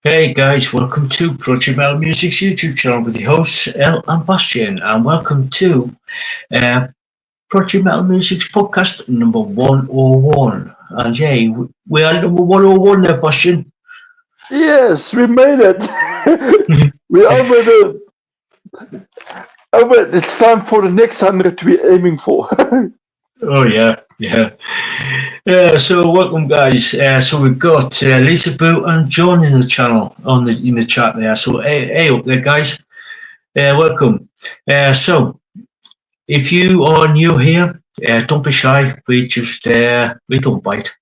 Hey guys, welcome to Project Metal Music's YouTube channel with your hosts Ell and Basjan, and welcome to uh, Project Metal Music's podcast number 101. And yeah, we are number 101 there, Basjan. Yes, we made it. We're over the over. It's time for the next 100 we're aiming for. Oh yeah. So welcome guys. So we've got Lisa Boo and John in the channel in the chat there. So hey up there guys, welcome. So if you are new here, don't be shy. We don't bite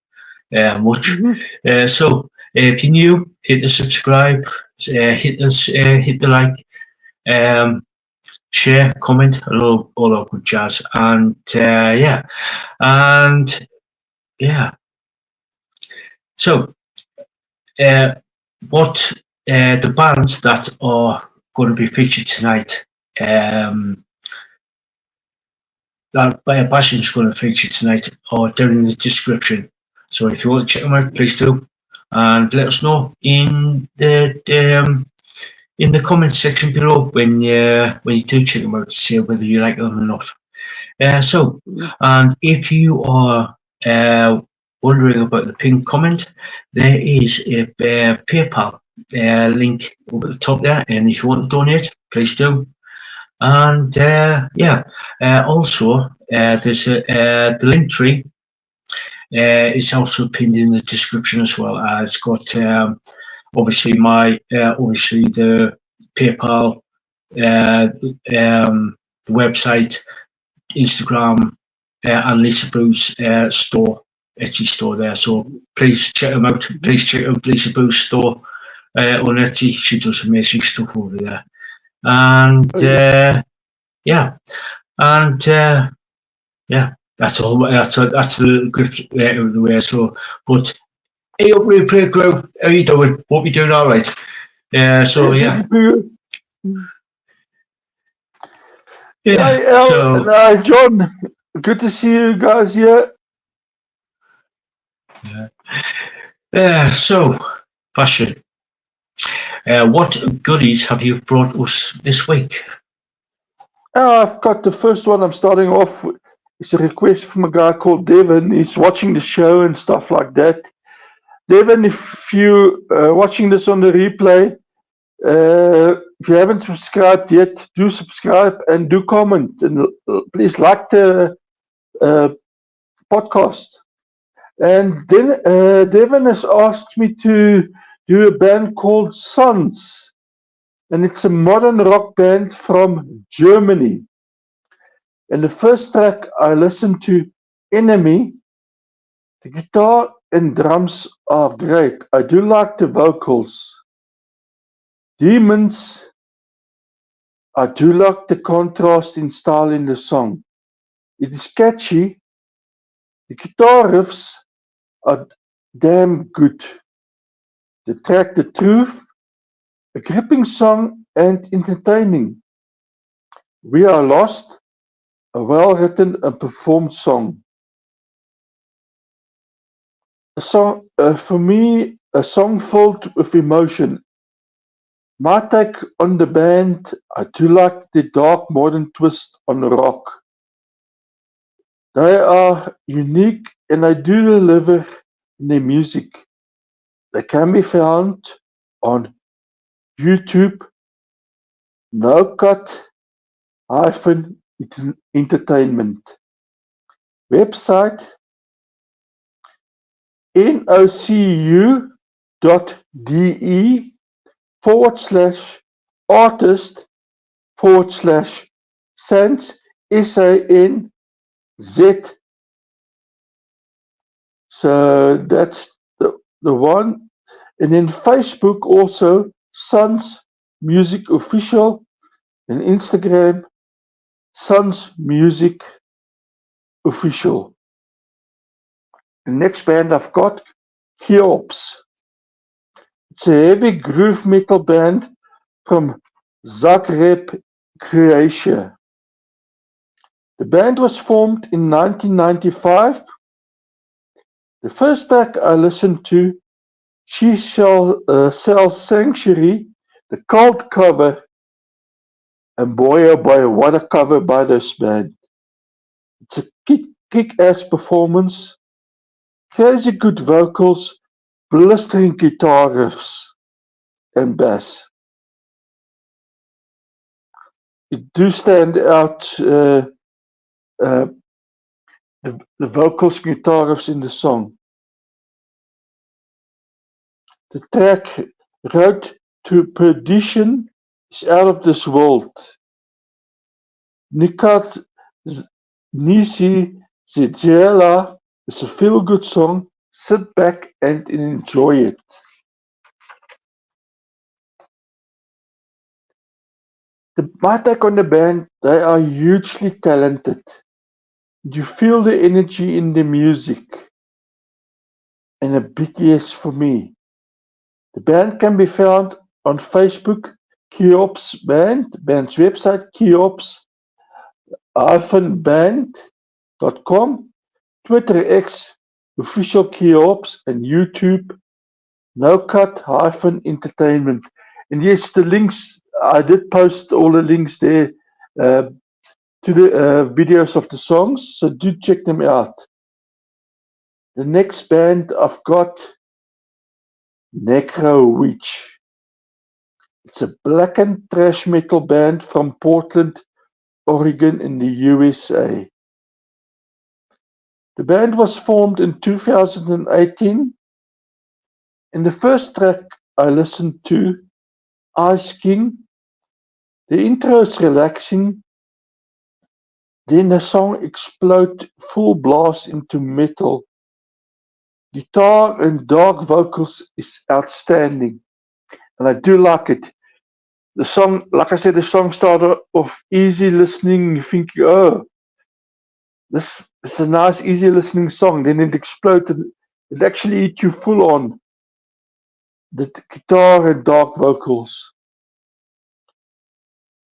much. Mhm. So if you're new, hit the subscribe, hit the like, um, share, comment, all that good jazz, and and yeah. So uh, what the bands that are going to be featured tonight? Um, that Bastion's going to feature tonight are down in the description. So if you want to check them out, please do, and let us know in the comments section below when you do check them out to see whether you like them or not. And if you are wondering about the pinned comment, there is a PayPal link over the top there, and if you want to donate, please do. And also there's the link tree. It's also pinned in the description as well. It's got obviously obviously the PayPal, the website, Instagram, and Lisa Boo's store, Etsy store there. So please check them out. Please check out Lisa Boo's store on Etsy. She does amazing stuff over there. And Oh, yeah. yeah, and that's all. That's the gift out of the way. So, but hey, up replay crew, how you doing? Hope you're doing all right. So Yes, yeah, yeah. Hi, El and So hi, John. Good to see you guys here. so Passion. What goodies have you brought us this week? I've got the first one. I'm starting off. It's a request from a guy called Devin. He's watching the show and stuff like that. Devin, if you watching this on the replay, if you haven't subscribed yet, do subscribe and do comment and please like the uh, podcast. And then Devin has asked me to do a band called Sons, and it's a modern rock band from Germany. And the first track I listened to, Enemy, the guitar and drums are great. I do like the vocals. Demons, I do like the contrast in style in the song. It is catchy. The guitar riffs are damn good. The track The Truth, a gripping song and entertaining. We Are Lost, a well-written and performed song. A song, for me, a song filled with emotion. My take on the band, I do like the dark modern twist on rock. They are unique and they do deliver in their music. They can be found on YouTube, No Cut hyphen entertainment. Website nocu.de/artist/sans SANZ. So that's the one. And then Facebook also, Sons Music Official, and Instagram, Sons Music Official. The next band I've got, Cheops. It's a heavy groove metal band from Zagreb, Croatia. The band was formed in 1995. The first track I listened to, She Shall Sell Sanctuary, the cult cover, and boy oh boy, what a cover by this band. It's a kick-ass performance, crazy good vocals, blistering guitar riffs and bass. It do stand out, uh, the vocals, guitar riffs in the song. The track "Road to Perdition" is out of this world. Nikat Nisi Zedzela is a feel-good song. Sit back and enjoy it. My take on the band, they are hugely talented. You feel the energy in the music, and a big yes for me. The band can be found on Facebook, Cheops Band, band's website, Cheops-band.com, Twitter X, official Cheops, and YouTube, NoCut-entertainment. And yes, the links, I did post all the links there to the videos of the songs, so do check them out. The next band I've got, Necro Witch. It's a black and thrash metal band from Portland, Oregon in the USA. The band was formed in 2018, and the first track I listened to, Ice King, the intro is relaxing, then the song explodes full blast into metal. Guitar and dark vocals is outstanding, and I do like it. The song, like I said, the song started off easy listening. You think, oh, this is a nice, easy listening song. Then it exploded. It actually hit you full on. The guitar and dark vocals.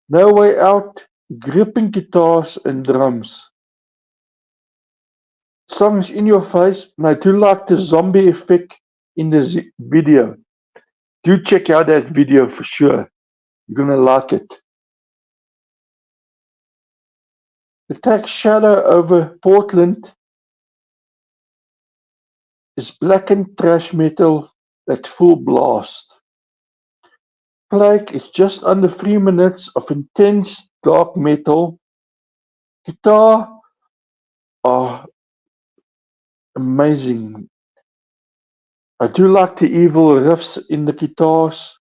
No Way Out, gripping guitars and drums. Song is in your face, and I do like the zombie effect in the video. Do check out that video for sure. You're gonna like it. The track Shadow Over Portland is black and thrash metal at full blast. Plague is just under 3 minutes of intense dark metal. Guitar are amazing. I do like the evil riffs in the guitars.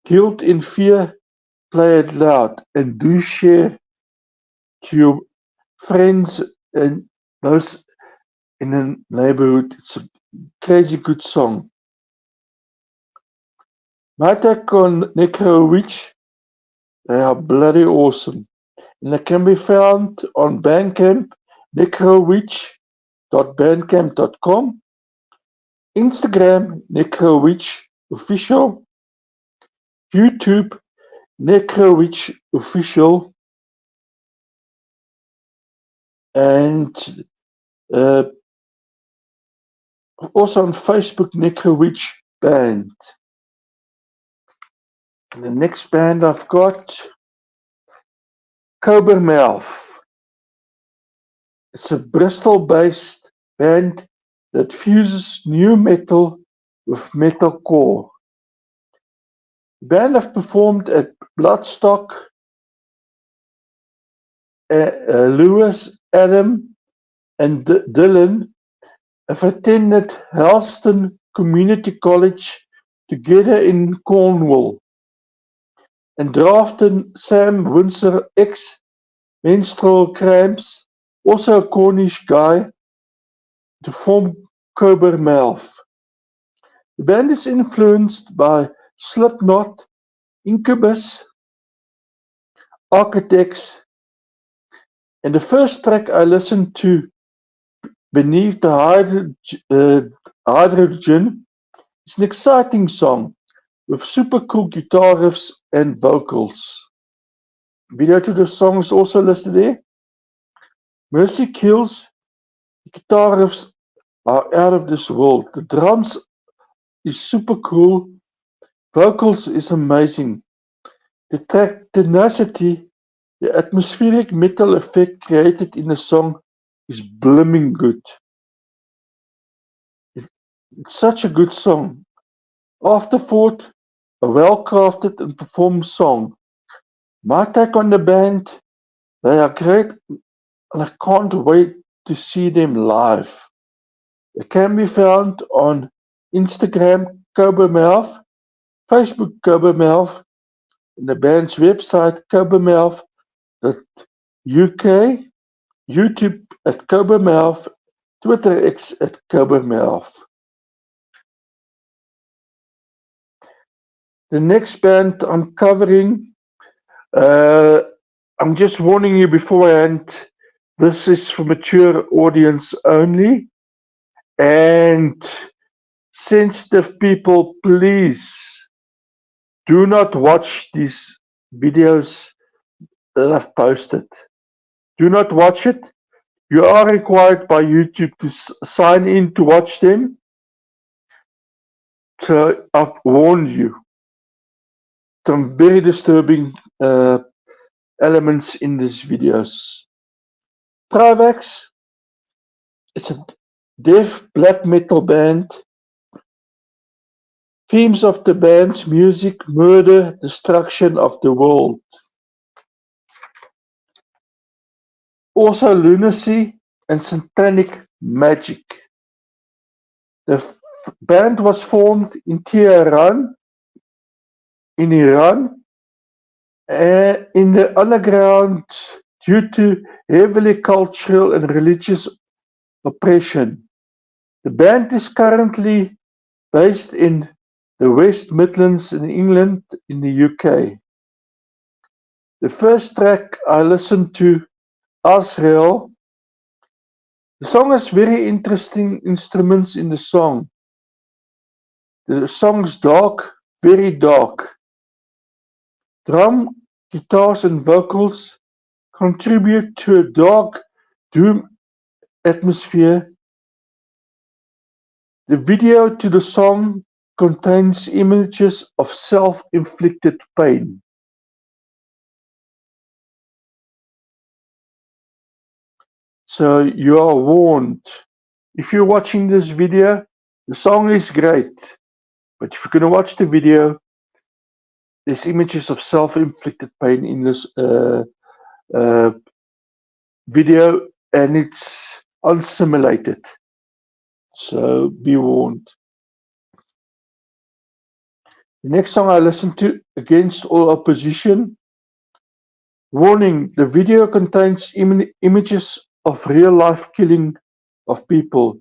Guilt and Fear, play it loud, and do share to your friends and those in the neighborhood. It's a crazy good song. My take on Necro Witch, they are bloody awesome. And they can be found on Bandcamp, necrowitch.bandcamp.com, Instagram, Necrowitch Official, YouTube, Necrowitch Official, and also on Facebook, Necrowitch Band. And the next band I've got, Cobbermouth. It's a Bristol-based band that fuses new metal with metalcore. The band have performed at Bloodstock, Lewis, Adam, and Dylan have attended Helston Community College together in Cornwall, and drafted Sam Windsor ex-Menstrual Cramps, also a Cornish guy, to form Cobbermouth. The band is influenced by Slipknot, Incubus, Architects, and the first track I listened to, Beneath the Hydrogen, is an exciting song with super cool guitar riffs and vocals. Video to the song is also listed there. Mercy Kills, the guitar riffs are out of this world. The drums is super cool. Vocals is amazing. The track Tenacity, the atmospheric metal effect created in the song is blooming good. It's such a good song. Afterthought, a well-crafted and performed song. My take on the band, they are great and I can't wait to see them live. They can be found on Instagram Cobbermouth, Facebook Cobbermouth, and the band's website cobbermouth.uk, YouTube at Cobbermouth, Twitter X at Cobbermouth. The next band I'm covering, I'm just warning you beforehand, this is for mature audience only. And sensitive people, please do not watch these videos that I've posted. Do not watch it. You are required by YouTube to sign in to watch them. So I've warned you. Some very disturbing elements in these videos. Trivax is a death black metal band. Themes of the band's music: murder, destruction of the world. Also lunacy and satanic magic. The band was formed in Tehran, in Iran, in the underground due to heavily cultural and religious oppression. The band is currently based in the West Midlands in England, in the UK. The first track I listened to, Azrael. The song has very interesting instruments in the song. The song's dark, very dark. Drum, guitars and vocals contribute to a dark doom atmosphere. The video to the song contains images of self-inflicted pain. So you are warned. If you're watching this video, the song is great, but if you're going to watch the video, there's images of self-inflicted pain in this video, and it's unsimulated. So be warned. The next song I listened to, Against All Opposition. Warning, the video contains images of real-life killing of people.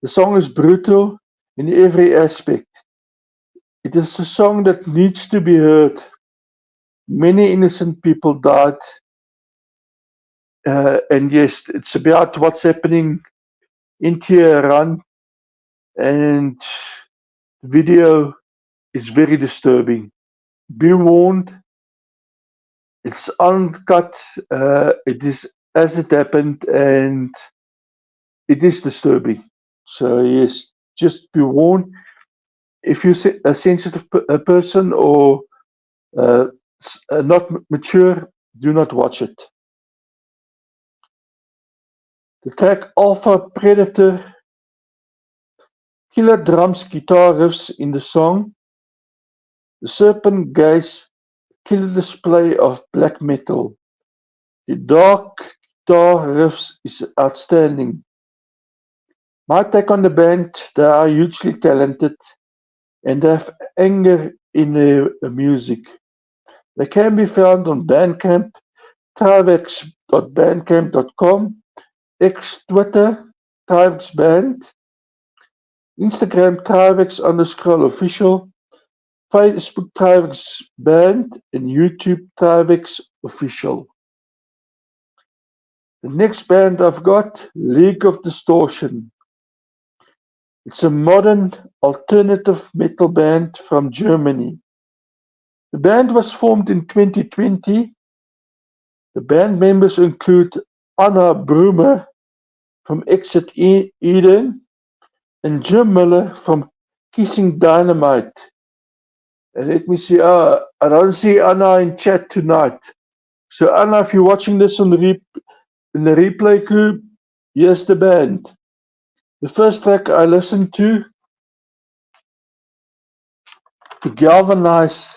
The song is brutal in every aspect. It is a song that needs to be heard. Many innocent people died. And yes, it's about what's happening in Tehran. And the video is very disturbing. Be warned. It's uncut. It is as it happened, and it is disturbing. So yes, just be warned. If you're a sensitive person or not mature, do not watch it. The track Alpha Predator. Killer drums, guitar riffs in the song. The serpent gaze, killer display of black metal. The dark guitar riffs is outstanding. My take on the band, they are hugely talented and they have anger in their music. They can be found on Bandcamp, trivax.bandcamp.com, X Twitter, Trivax Band, Instagram Trivax_official, Facebook Trivax Band, and YouTube Trivax Official. The next band I've got, League of Distortion. It's a modern alternative metal band from Germany. The band was formed in 2020. The band members include Anna Brummer from Exit Eden and Jim Miller from Kissing Dynamite. And let me see. I don't see Anna in chat tonight. So Anna, if you're watching this in the replay crew, here's the band. The first track I listened to galvanize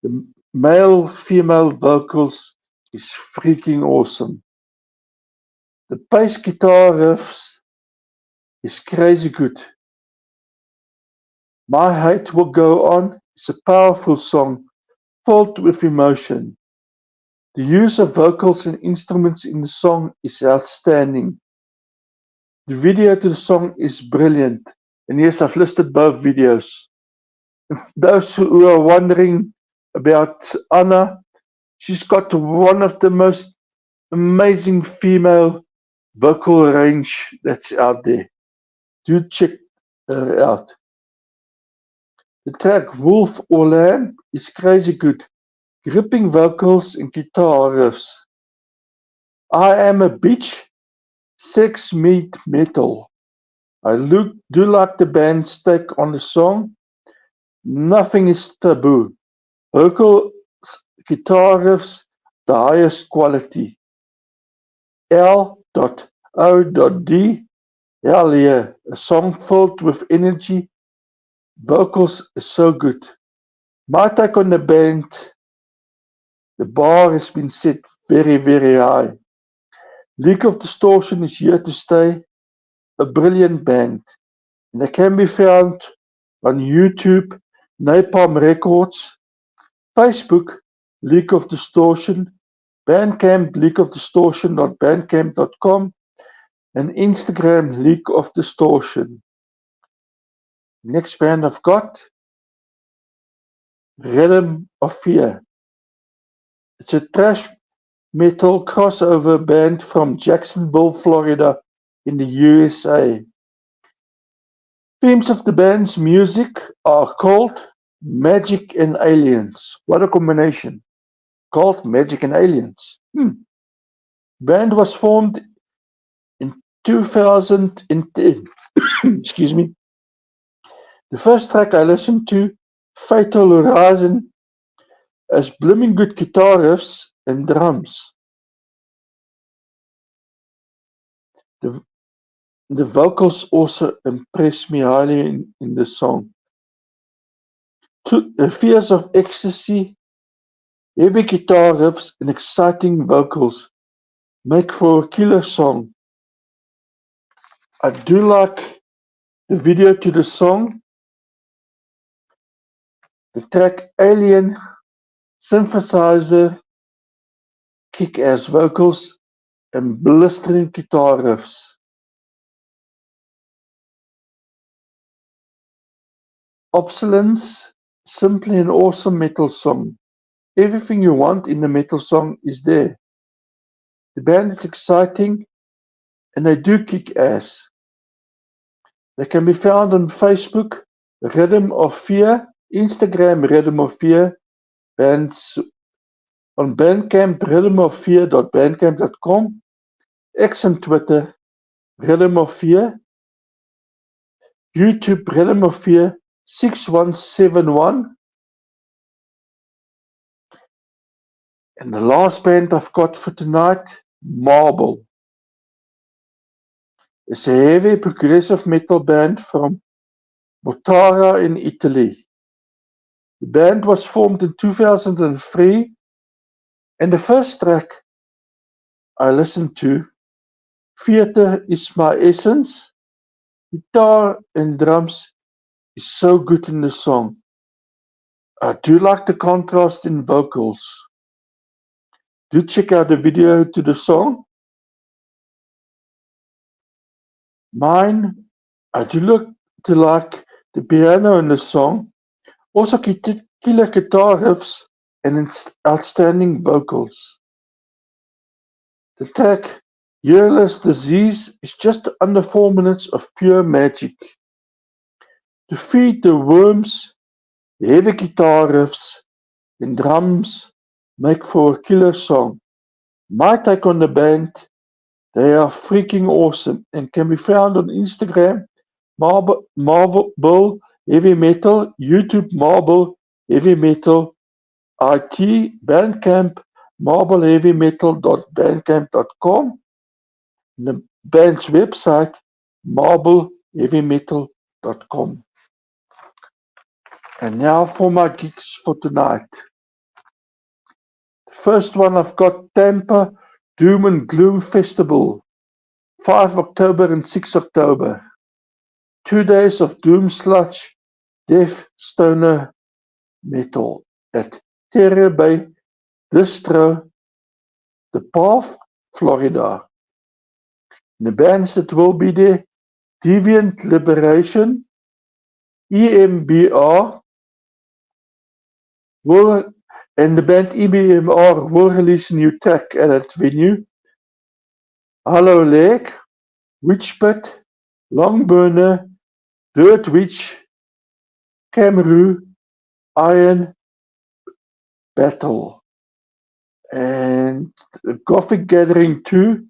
the male-female vocals is freaking awesome. The bass guitar riffs is crazy good. My Hate Will Go On is a powerful song filled with emotion. The use of vocals and instruments in the song is outstanding. The video to the song is brilliant. And yes, I've listed both videos. And those who are wondering about Anna, she's got one of the most amazing female vocal range that's out there. Do check her out. The track Wolf or Lamb is crazy good, gripping vocals and guitar riffs. I Am a Bitch, Sex Meet Metal. I do like the band's take on the song. Nothing is taboo. Vocal guitar riffs, the highest quality. L.O.D. Hell yeah, a song filled with energy. Vocals is so good. My take on the band, the bar has been set very, very high. League of Distortion is here to stay, a brilliant band. And they can be found on YouTube, Napalm Records, Facebook, League of Distortion, Bandcamp, leagueofdistortion.bandcamp.com, and Instagram, League of Distortion. Next band I've got, Rhythm of Fear. It's a thrash metal crossover band from Jacksonville, Florida in the USA. Themes of the band's music are called Magic and Aliens. What a combination. Called Magic and Aliens. Band was formed in 2010. Excuse me. The first track I listened to, Fatal Horizon, has blooming good guitar riffs and drums. The vocals also impress me highly in the song. Fears of Ecstasy, heavy guitar riffs and exciting vocals make for a killer song. I do like the video to the song. The track Alien, synthesizer, kick-ass vocals, and blistering guitar riffs. Obsolence, simply an awesome metal song. Everything you want in a metal song is there. The band is exciting and they do kick ass. They can be found on Facebook, Rhythm of Fear, Instagram, Rhythm of Fear, bands on Bandcamp, rhythmoffear.bandcamp.com, X and Twitter, Rhythm of Fear, YouTube, Rhythm of Fear 6171. And the last band I've got for tonight, Marble. It's a heavy progressive metal band from Mortara in Italy. The band was formed in 2003, and the first track I listened to, Theater is My Essence, guitar and drums is so good in the song. I do like the contrast in vocals. Do check out the video to the song. Mine, I do look to like the piano in the song, also killer guitar riffs and outstanding vocals. The track Yearless Disease is just under 4 minutes of pure magic. To feed the worms, the heavy guitar riffs and drums make for a killer song. My take on the band, they are freaking awesome and can be found on Instagram, Marble Heavy Metal, YouTube Marble Heavy Metal, IT, Bandcamp, marbleheavymetal.bandcamp.com, the band's website, marbleheavymetal.com. And now for my gigs for tonight. The first one I've got Tampa Doom and Gloom Festival, 5 October and 6 October. 2 days of doom sludge, death, stoner, metal at Terra Bay Distro, The Path, Florida. The bands that will be there, Deviant Liberation, EMBR, and the band EMBR will release a new track at that venue. Hollow Leg, Witchpit, Longburner, Dirt Witch, Cameroon, Iron Battle, and the Gothic Gathering 2,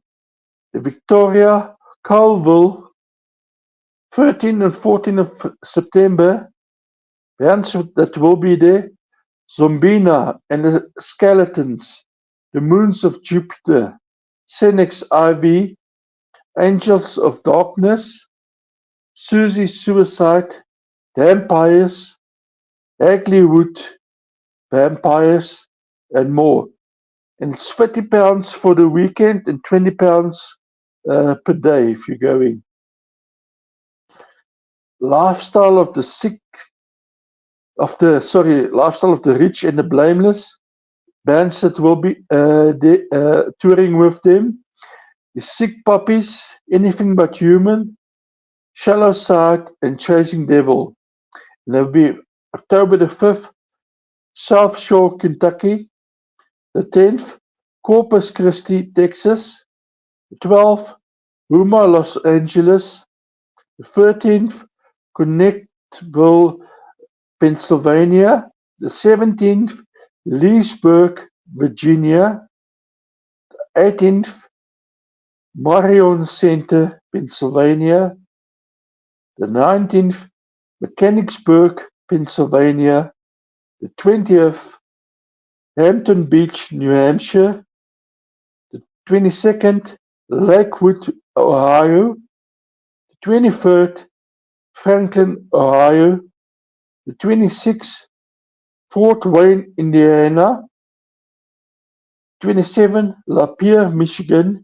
the Victoria, Colville, 13 and 14 of September. Bands that will be there, Zombina and the Skeletons, The Moons of Jupiter, Senex IV, Angels of Darkness, Susie Suicide, Vampires, Hagleywood Vampires, and more. And it's £50 for the weekend and £20 per day if you're going. Lifestyle of the Rich and the Blameless. Bands that will be touring with them. The Sick Puppies, Anything But Human, Shallow Side, and Chasing Devil. And that will be October the 5th, South Shore, Kentucky. The 10th, Corpus Christi, Texas. The 12th, Houma, Los Angeles. The 13th, Connectville, Pennsylvania. The 17th, Leesburg, Virginia. The 18th, Marion Center, Pennsylvania. The 19th, Mechanicsburg, Pennsylvania. The 20th, Hampton Beach, New Hampshire. The 22nd, Lakewood, Ohio. The 23rd, Franklin, Ohio. The 26th, Fort Wayne, Indiana. 27th, Lapeer, Michigan.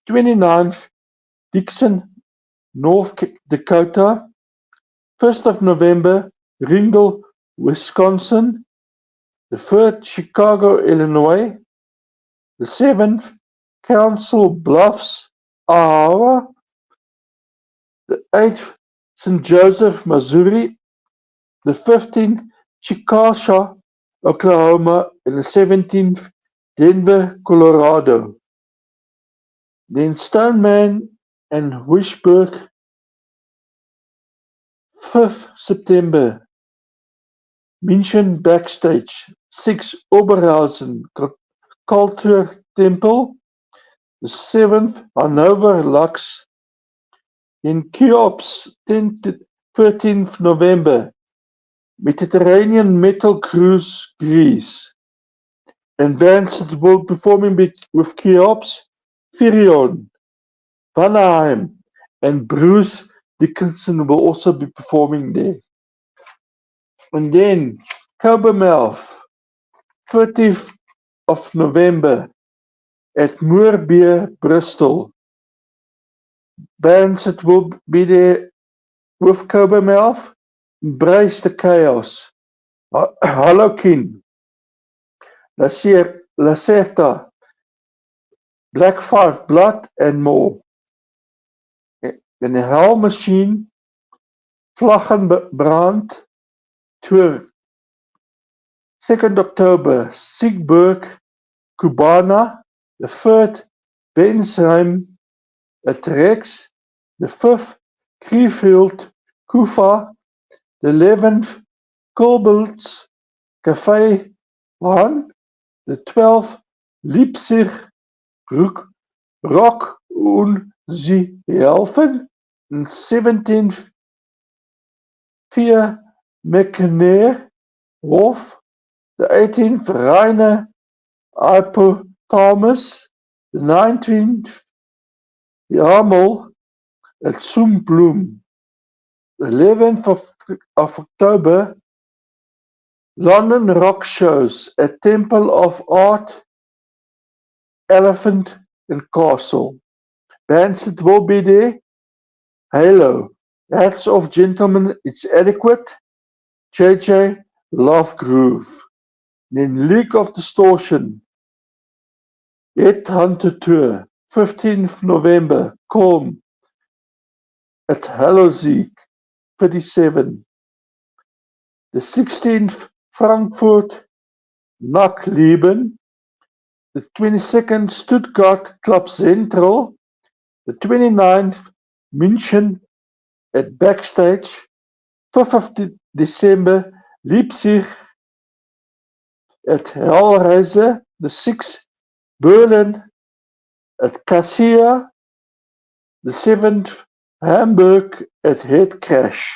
29th, Dixon, North Dakota. 1st of November, Ringgold, Wisconsin. The 3rd, Chicago, Illinois. The 7th, Council Bluffs, Iowa. The 8th, St. Joseph, Missouri. The 15th, Chickasha, Oklahoma. And the 17th, Denver, Colorado. Then Stoneman and Wishburg, 5th September. München Backstage, 6 Oberhausen Culture Temple. The 7th, Hanover Lux. In Cheops, 10th to 13th November, Mediterranean Metal Cruise, Greece. And bands that will be performing with Cheops, Firion, Vanaheim, and Bruce Dickinson will also be performing there. And then Cobbermouth, 30th of November at Moorbeer, Bristol. Bands that will be there with Cobbermouth, Embrace the Chaos, Holocene, Lacerta, Black Five Blood, and more. And the Hell Machine, Vlaggenbrand Tour, 2nd October, Siegburg, Cubana. The 3rd, Bensheim at Rex. The 5th, Krefeld, Kufa. The 11th, Colbelts, Café 1. The 12th, Leipzig, Rock und sie helfen. And 17th, 4 McNair Wolf, the 18th Rainer Hypothalamus, the 19th Jamel at Zoombloem, the 11th of October, London Rock Shows at Temple of Art, Elephant and Castle. Bands that will be there: Halo, Hats Off Gentlemen, It's Adequate, JJ, Love Groove. Then League of Distortion, Headhunter Tour, 15th November, Calm at Halloziek, 37. The 16th, Frankfurt, Nachtleben. The 22nd, Stuttgart, Club Central. The 29th, München at Backstage. 5th of December, Leipzig at Hellraiser. The 6th, Berlin at Cassia. The 7th, Hamburg at Head Crash.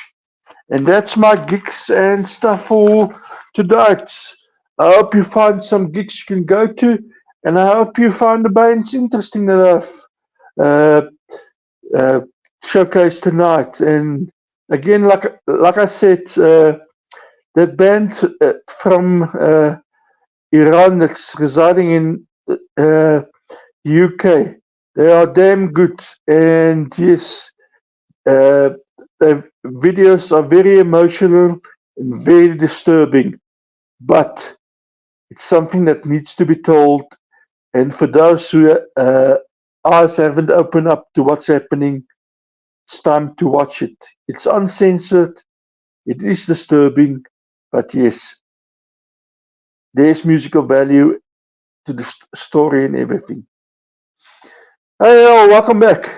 And that's my gigs and stuff for tonight. I hope you find some gigs you can go to, and I hope you find the bands interesting that I've showcased tonight. And again, like I said, that band from Iran that's residing in UK, they are damn good. And yes, their videos are very emotional and very disturbing, but it's something that needs to be told. And for those who eyes haven't opened up to what's happening, it's time to watch it. It's uncensored, it is disturbing, but yes, there's musical value to the story and everything. Hey, welcome back.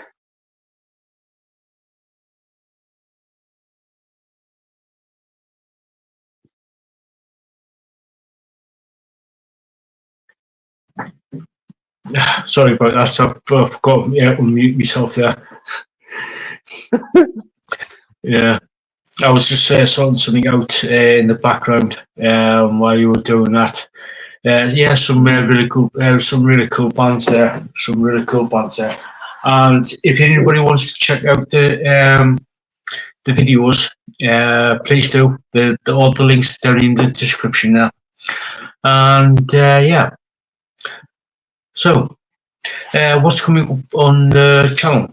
Sorry about that. I forgot to unmute myself there. Yeah, I was just sorting something out in the background while you were doing that. Yeah, some really cool bands there. Some really cool bands there. And if anybody wants to check out the videos, please do. All the links down in the description there. And yeah. So, what's coming up on the channel?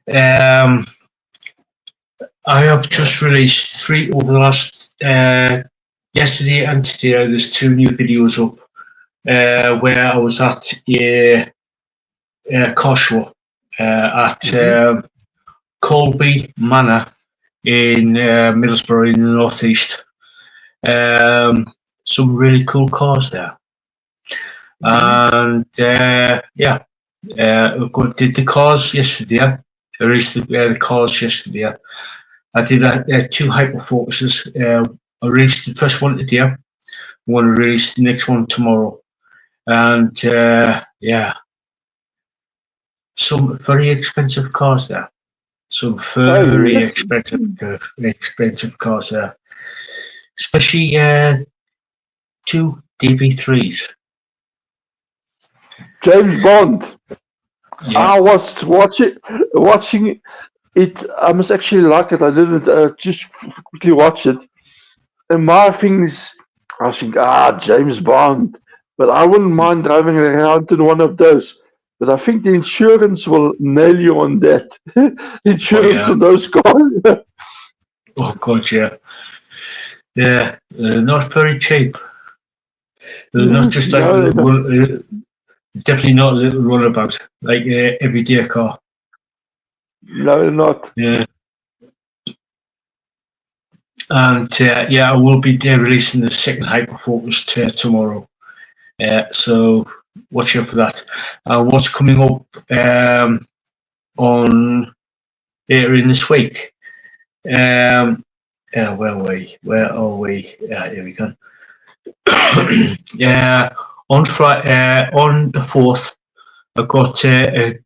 I have just released 3 over the last yesterday and today. There's 2 new videos up where I was at a car show at Colby Manor in Middlesbrough in the northeast. Some really cool cars there. And yeah, did the cars yesterday. I released the cars yesterday. I did 2 hyperfocuses. I released the first one today. I'm going to release the next one tomorrow. And yeah, some very expensive cars there. Some very expensive cars there. Especially 2 DB3s. James Bond. Yeah. I was watching it. I must actually like it. I didn't just quickly watch it. And my thing is, I think, James Bond. But I wouldn't mind driving around in one of those. But I think the insurance will nail you on that. Insurance on those cars. Oh, God, yeah. Yeah, not very cheap. Not just like definitely not a little runabout, like everyday car. No, not. Yeah. And yeah, I will be releasing the second hyperfocus tomorrow. So watch out for that. What's coming up on later in this week? Where are we? Here we go. Yeah, on Friday, on the 4th, I've got a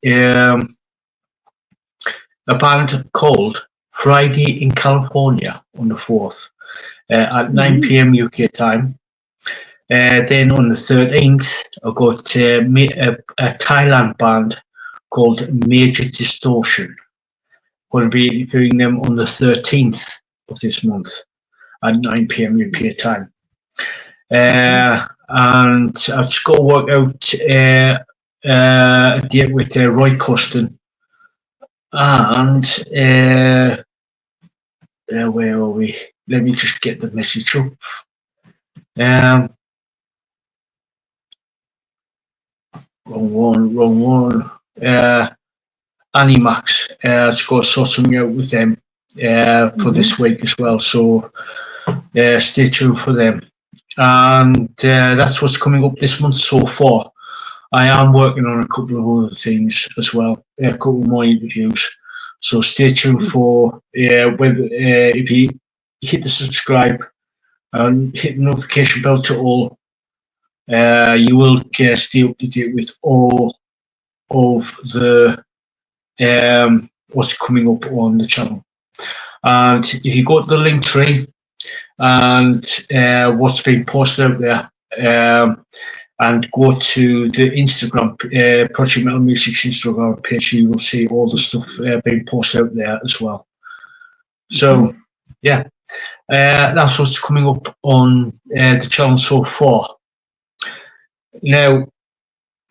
band called Friday in California on the 4th at 9 Mhm. p.m. UK time. Then on the 13th, I got a Thailand band called Major Distortion. Going to be interviewing them on the 13th of this month at 9 p.m. UK time. And I've just got to work out a date with Roy Costin. And where are we? Let me just get the message up. Wrong one. Animax. Just got to sort something out with them for this week as well. So stay tuned for them. And that's what's coming up this month so far. I am working on a couple of other things as well, a couple more interviews. So stay tuned for if you hit the subscribe and hit the notification bell to all, you will stay up to date with all of the what's coming up on the channel. And if you go to the link tree and what's being posted out there, and go to the Instagram, Project Metal Music's Instagram page, you will see all the stuff being posted out there as well. So, yeah, that's what's coming up on the channel so far. Now,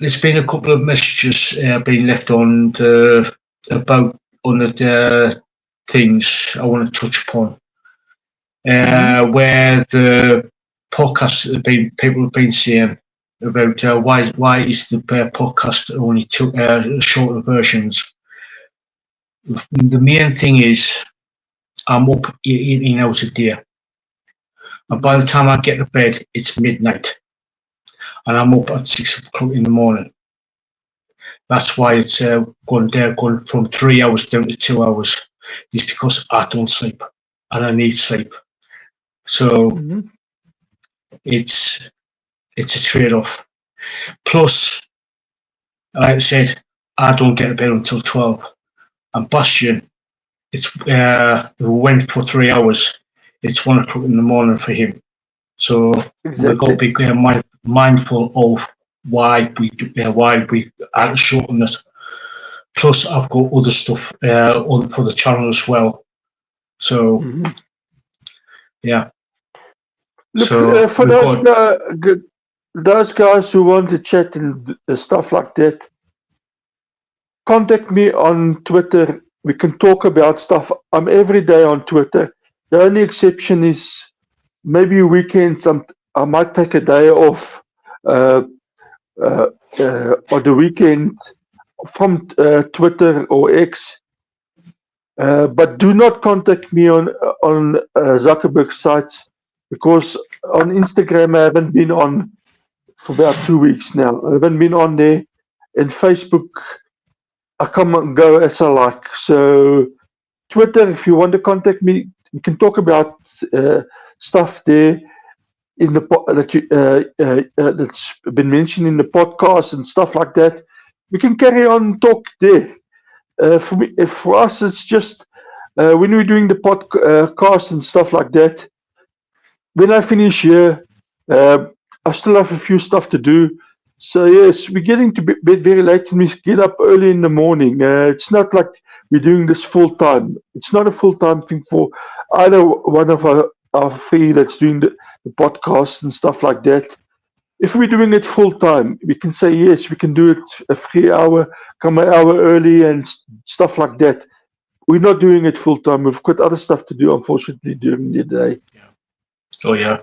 there's been a couple of messages being left on the things I want to touch upon, where the podcast people have been saying about why is the podcast only two shorter versions. The main thing is I'm up 18 hours a day, and by the time I get to bed it's midnight, and I'm up at 6 o'clock in the morning. That's why it's going from 3 hours down to 2 hours. It's because I don't sleep and I need sleep. So it's a trade-off. Plus, like I said, I don't get to bed until 12. And Basjan, we went for 3 hours. It's 1 o'clock in the morning for him. So we've got to be mindful of why we had to shorten it. Plus, I've got other stuff on for the channel as well. So, yeah. Look, so for those guys who want to chat and stuff like that, contact me on Twitter. We can talk about stuff. I'm every day on Twitter. The only exception is maybe weekends. I might take a day off on the weekend from Twitter or X. But do not contact me on Zuckerberg's sites, because on Instagram I haven't been on for about 2 weeks now. I haven't been on there. And Facebook, I come and go as I like. So Twitter, if you want to contact me, we can talk about stuff there in the that's been mentioned in the podcast and stuff like that. We can carry on talk there. For us, it's just when we're doing the podcast and stuff like that. When I finish here, I still have a few stuff to do. So yes, we're getting to bed very late, and we get up early in the morning. It's not like we're doing this full time. It's not a full time thing for either one of our three that's doing the podcast and stuff like that. If we're doing it full time, we can say yes, we can do it a 3 hour, come an hour early and stuff like that. We're not doing it full time. We've got other stuff to do, unfortunately, during the day. Oh yeah,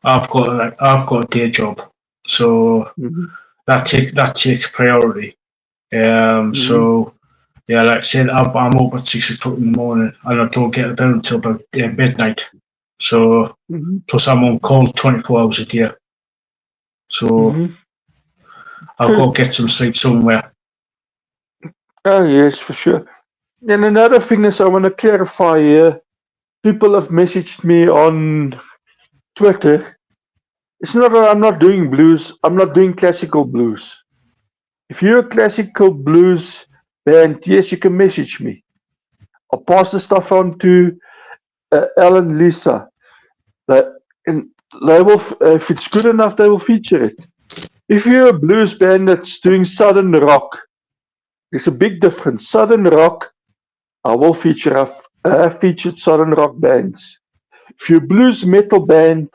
I've got a day job, so that takes priority. So yeah, like I said, I'm up at 6 o'clock in the morning, and I don't get to bed until about midnight. So plus I'm on call 24 hours a day. So I've got to get some sleep somewhere. Oh yes, for sure. And another thing is, I want to clarify here. People have messaged me on Twitter. It's not that I'm not doing blues. I'm not doing classical blues. If you're a classical blues band, yes, you can message me. I'll pass the stuff on to Ell and Lisa. And they will, if it's good enough, they will feature it. If you're a blues band that's doing southern rock, there's a big difference. Southern rock, I will feature. I've featured southern rock bands. If you're a blues metal band,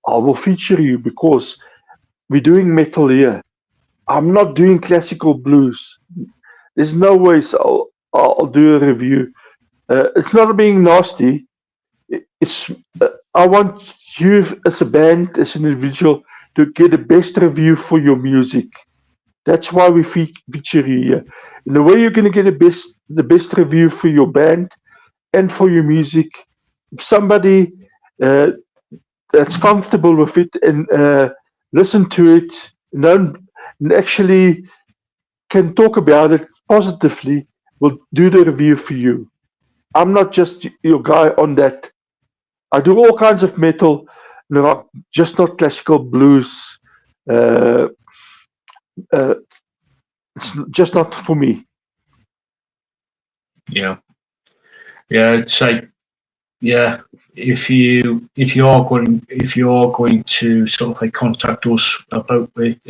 I will feature you because we're doing metal here. I'm not doing classical blues. There's no ways I'll do a review. It's not being nasty. It's I want you as a band, as an individual, to get the best review for your music. That's why we feature you here. And the way you're going to get the best review for your band and for your music, if somebody that's comfortable with it and listen to it and actually can talk about it positively, will do the review for you. I'm not just your guy on that. I do all kinds of metal, rock, just not classical blues. Uh, it's just not for me. Yeah, it's like, yeah, if you are going to sort of like contact us about with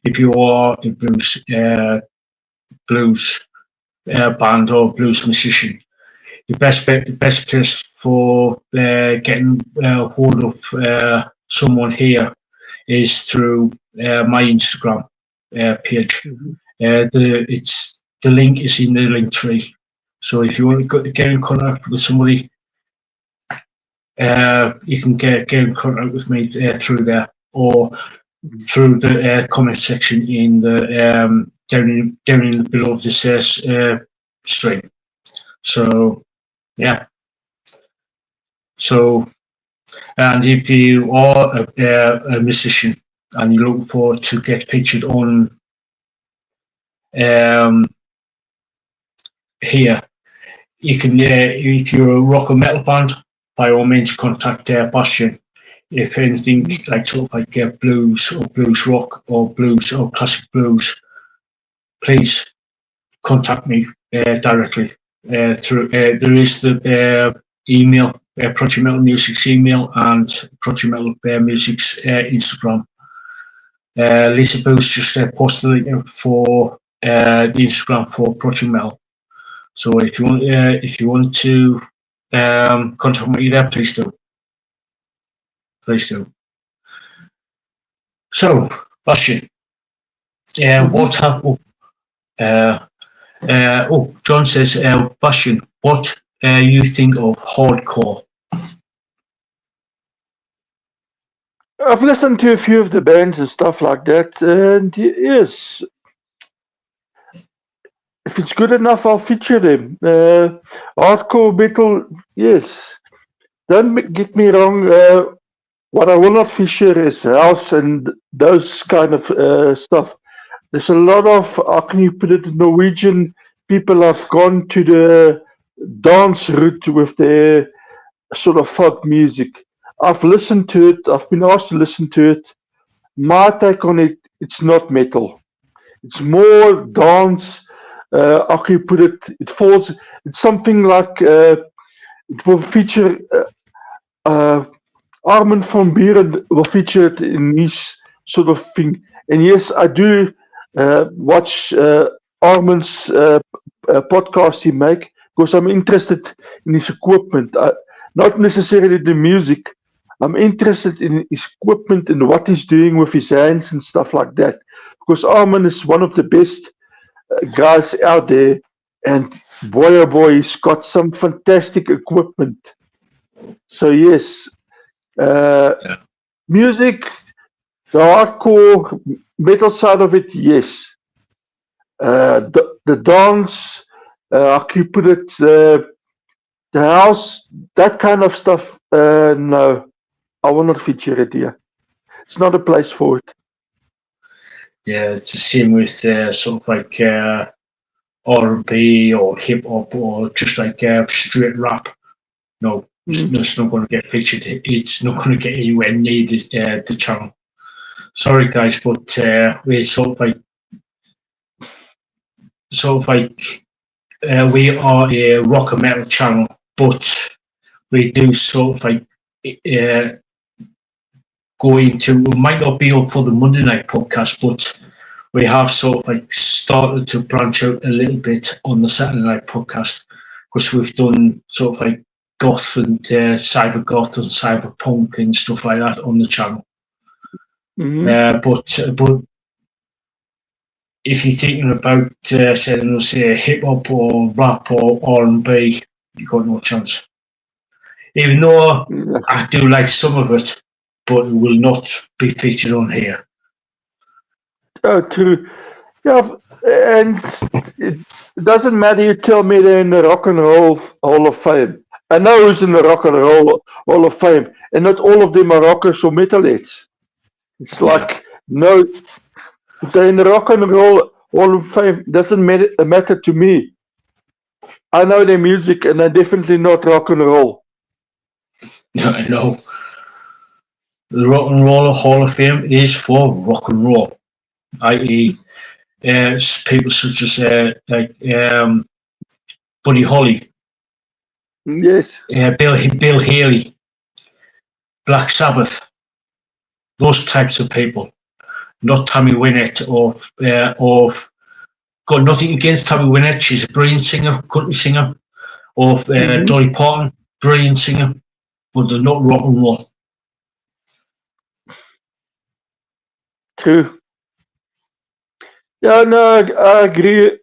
if you are a blues band or blues musician, the best place for getting hold of someone here is through my Instagram page. The link is in the link tree. So if you want to get in contact with somebody, you can get in contact with me through there or through the comment section in the down in below this stream. So yeah. So, and if you are a musician and you look forward to get featured on here, you can, if you're a rock or metal band, by all means contact Basjan. If anything like sort of like blues or blues rock or blues or classic blues, please contact me directly through. There is the email, Project Metal Music's email and Project Metal Music's Instagram. Lisa Booth just posted the link for the Instagram for Project Metal. So if you want to contact me there, please do. Please do. So, Basjan, what happened? John says, Basjan, what you think of hardcore? I've listened to a few of the bands and stuff like that, and yes, if it's good enough, I'll feature them. Hardcore metal, yes. Don't get me wrong. What I will not feature is house and those kind of stuff. There's a lot of, how can you put it, Norwegian people have gone to the dance route with their sort of folk music. I've listened to it. I've been asked to listen to it. My take on it, it's not metal. It's more dance. How can you put it? It's something like, it will feature, Armin van Buuren will feature it in his sort of thing. And yes, I do watch Armin's podcast he make because I'm interested in his equipment. Not necessarily the music. I'm interested in his equipment and what he's doing with his hands and stuff like that. Because Armin is one of the best guys out there, and boy oh boy, he's got some fantastic equipment. So yes, music, the hardcore metal side of it, yes. The dance, how can you put it? The house, that kind of stuff. No, I will not feature it here. It's not a place for it. Yeah, it's the same with sort of like R&B or hip hop or just like straight rap. No, it's not going to get featured. It's not going to get anywhere near the channel. Sorry, guys, but we're sort of like we are a rock and metal channel, but we do sort of like go into, we might not be up for the Monday night podcast, but we have sort of like started to branch out a little bit on the Saturday night podcast, because we've done sort of like goth and cyber goth and cyberpunk and stuff like that on the channel. But if you're thinking about say hip hop or rap or R&B, you've got no chance. Even though I do like some of it, but it will not be featured on here. Oh, true. Yeah, and it doesn't matter. You tell me they're in the Rock and Roll Hall of Fame. I know who's in the Rock and Roll Hall of Fame, and not all of them are rockers or metalheads. It's like, no, if they're in the Rock and Roll Hall of Fame, doesn't matter to me. I know their music, and they're definitely not rock and roll. No. The Rock and Roll Hall of Fame is for rock and roll, i.e., people such as Buddy Holly, Yes. Bill Haley, Black Sabbath, those types of people. Not Tammy Wynette of got nothing against Tammy Wynette. She's a brilliant singer, country singer. Of Dolly Parton, brilliant singer, but they're not rock and roll. True. Yeah, no, I agree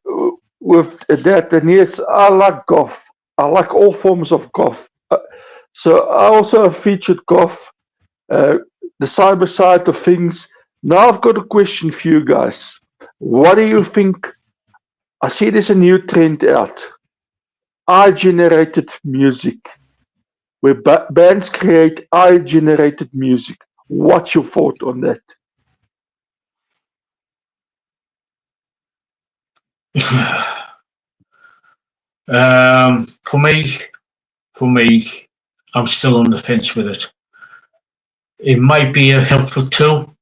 with that. And yes, I like goth. I like all forms of goth. So I also have featured goth, the cyber side of things. Now I've got a question for you guys. What do you think? I see there's a new trend out. AI-generated music, where bands create AI-generated music. What's your thought on that? For me, I'm still on the fence with it. It might be a helpful tool,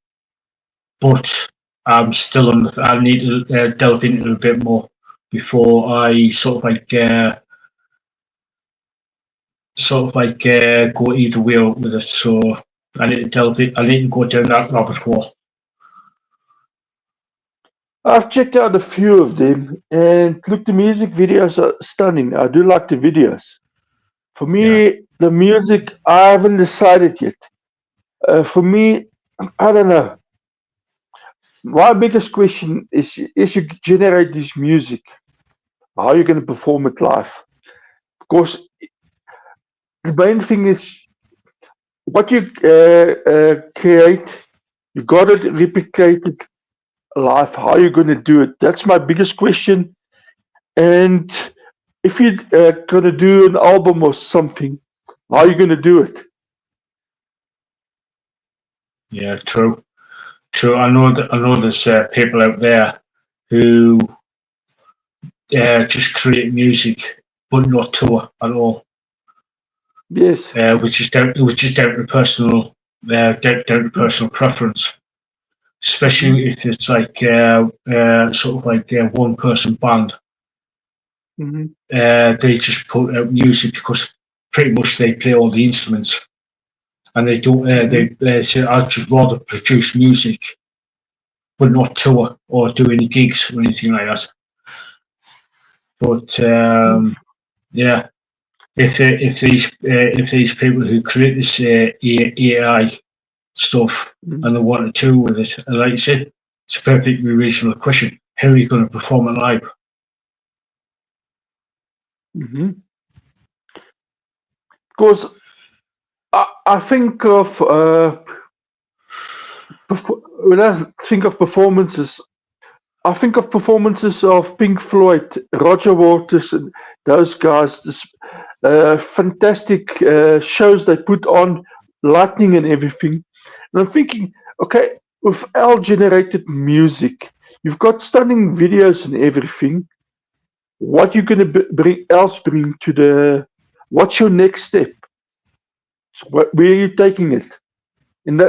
but I'm still on. I need to delve into it a bit more before I sort of like go either way with it. So I need to delve in. I need to go down that rabbit hole. I've checked out a few of them, and look, the music videos are stunning. I do like the videos. For me, the music, I haven't decided yet. For me, I don't know. My biggest question is you generate this music, how are you going to perform it live? Because the main thing is what you create, you got to replicate it live. How are you going to do it? That's my biggest question. And if you're going to do an album or something, how are you going to do it? Yeah, true. I know there's people out there who just create music but not tour at all. Yes. Which is down to personal preference, especially if it's like sort of like a one person band. They just put out music because pretty much they play all the instruments, and they don't. They say I'd just rather produce music, but not tour or do any gigs or anything like that. But yeah, if these people who create this AI stuff and they want to tour with it, and like you said, it's a perfectly reasonable question. How are you going to perform it live? Because I think of when I think of performances, I think of performances of Pink Floyd, Roger Waters, and those guys. This fantastic shows they put on, lightning and everything. And I'm thinking, okay, with AI-generated music, you've got stunning videos and everything. What you going to bring to the? What's your next step? So where are you taking it? And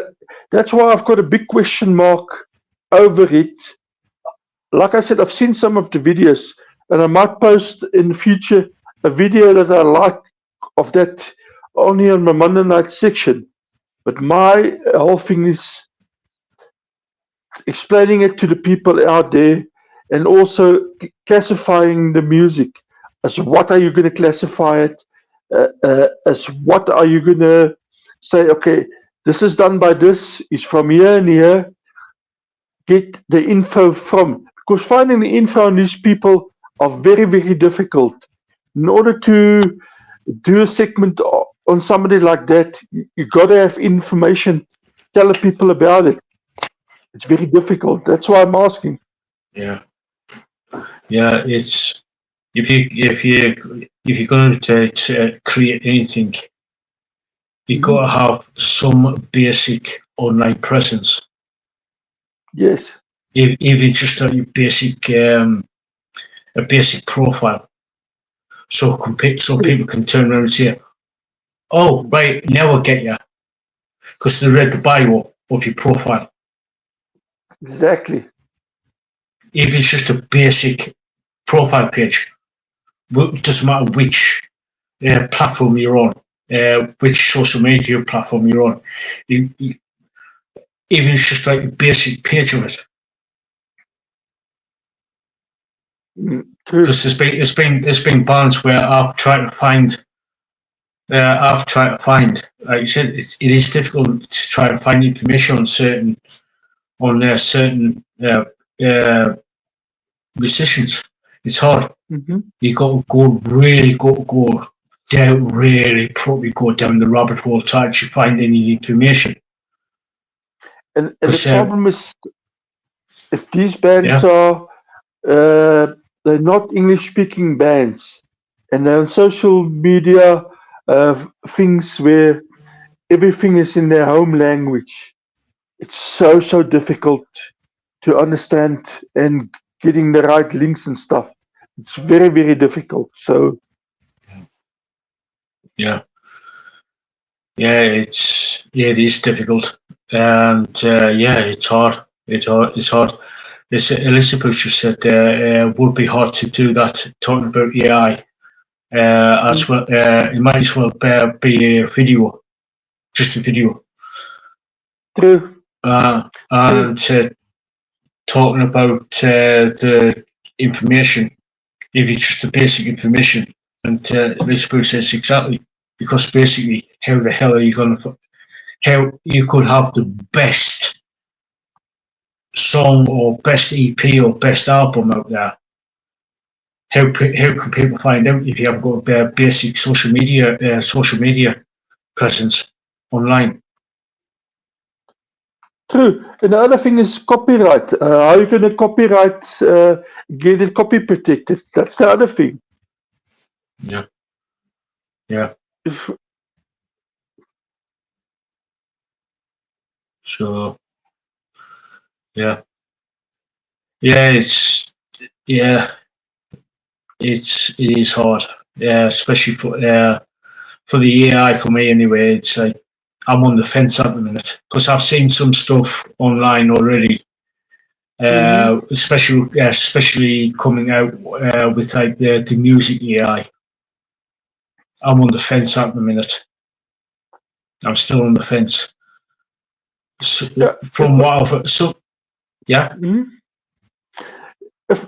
that's why I've got a big question mark over it. Like I said, I've seen some of the videos. and I might post in the future a video that I like of that only on my Monday night section. But my whole thing is explaining it to the people out there, and also classifying the music. As what are you going to classify it? As what are you going to say? Okay, this is done by this. Is from here and here. Get the info from, because finding the info on these people are very, very difficult. In order to do a segment on somebody like that, you got to have information, tell the people about it. It's very difficult. That's why I'm asking. Yeah, it's if you're going to create anything, you got to have some basic online presence. Yes. Even just a basic profile, so people can turn around and say, "Oh, right, now I get you," because they read the bio of your profile. Exactly. Even just a basic profile page, it doesn't matter which platform you're on, which social media platform you're on. Even just like a basic page of it. Because there's been bands where I've tried to find, like you said, it is difficult to try and find information on certain musicians. It's hard. You got to go down, really probably go down the rabbit hole to actually find any information. And the problem is, if these bands are they're not English-speaking bands, and they're on social media things where everything is in their home language, it's so difficult to understand and getting the right links and stuff. It's very, very difficult. So it is difficult, and it's hard. It's hard. As Elizabeth just said, it would be hard to do that. Talking about AI, as well, it might as well be a video, just a video. True. And talking about the information, if it's just the basic information, and Elizabeth says exactly, because basically, how the hell are you going to? How you could have the best song or best EP or best album out there? How can people find out if you haven't got a basic social media presence online? True. And the other thing is copyright. How are you going to copyright, get it copy protected? That's the other thing. Yeah. So, it is hard. Yeah, especially for the AI for me anyway. It's like I'm on the fence at the minute because I've seen some stuff online already, especially coming out with like the music AI. I'm on the fence at the minute. I'm still on the fence. So, from what I've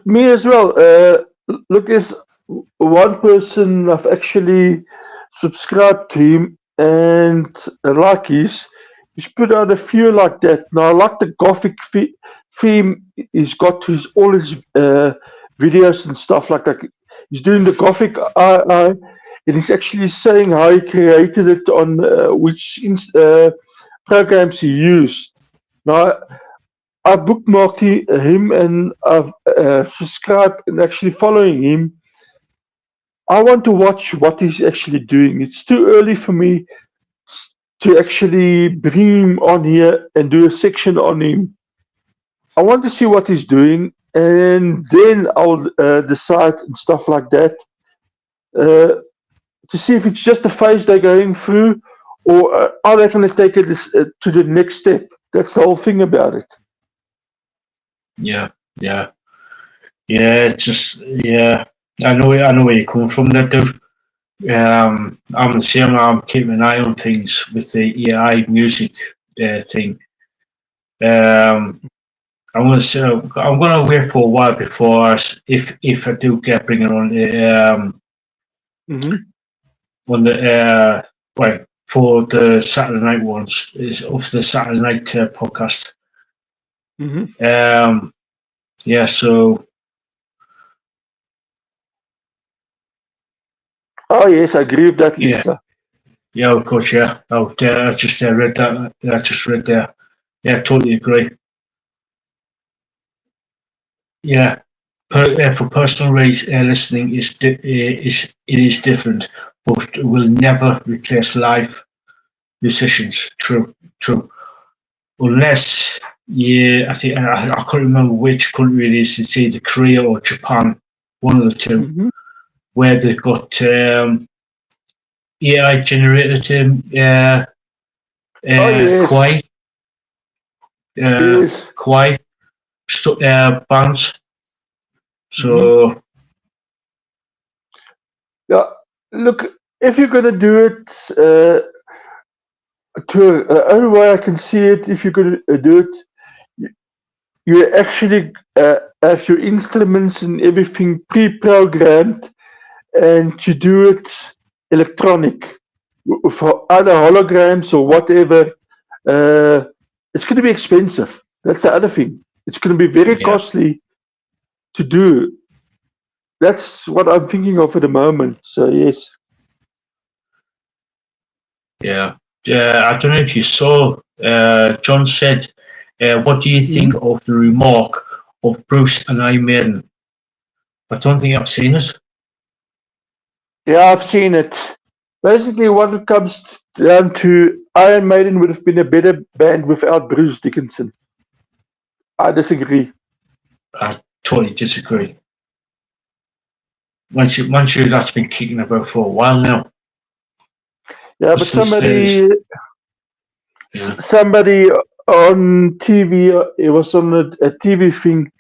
Me as well. Look, there's one person I've actually subscribed to him, and like he's put out a few like that. Now I like the Gothic theme he's got to all his videos and stuff like that. He's doing the Gothic and he's actually saying how he created it on which programs he used. Now I bookmarked him and I've subscribed and actually following him. I want to watch what he's actually doing. It's too early for me to actually bring him on here and do a section on him. I want to see what he's doing, and then I'll decide and stuff like that to see if it's just a phase they're going through, or are they going to take it to the next step. That's the whole thing about it. It's just I know where you're coming from there, dude. I'm the same. I'm keeping an eye on things with the AI music thing. Um, I'm gonna wait for a while before if I do get bringing on Mm-hmm. on the right for the Saturday night ones is of the Saturday night podcast. Mm-hmm. Yeah, so Oh yes, I agree with that, yeah, Lisa. yeah, of course, yeah. I just read that. I just read there. Yeah, totally agree. Yeah, for personal listening is different, but will never replace live musicians. True, true. Unless I think I can't remember which country it is. It's either Korea or Japan, one of the two, Mm-hmm. where they've got AI generated Oh yes, Kwai uh, yes. Kwai bands. Mm-hmm. So Yeah. Look, if you're gonna do it, to only way I can see it, if you're gonna do it, you actually have your instruments and everything pre-programmed, and you do it electronic for other holograms or whatever. It's going to be expensive. That's the other thing. It's going to be very yeah, costly to do. That's what I'm thinking of at the moment. So yes. yeah. I don't know if you saw. John said, "What do you think Mhm. of the remark of Bruce and I Maiden?" I don't think I've seen it. Yeah, I've seen it. Basically, what it comes down to, Iron Maiden would have been a better band without Bruce Dickinson. I disagree. I totally disagree. Once you that's been kicking about for a while now. Yeah, but Because yeah, somebody on TV, it was on a TV thing,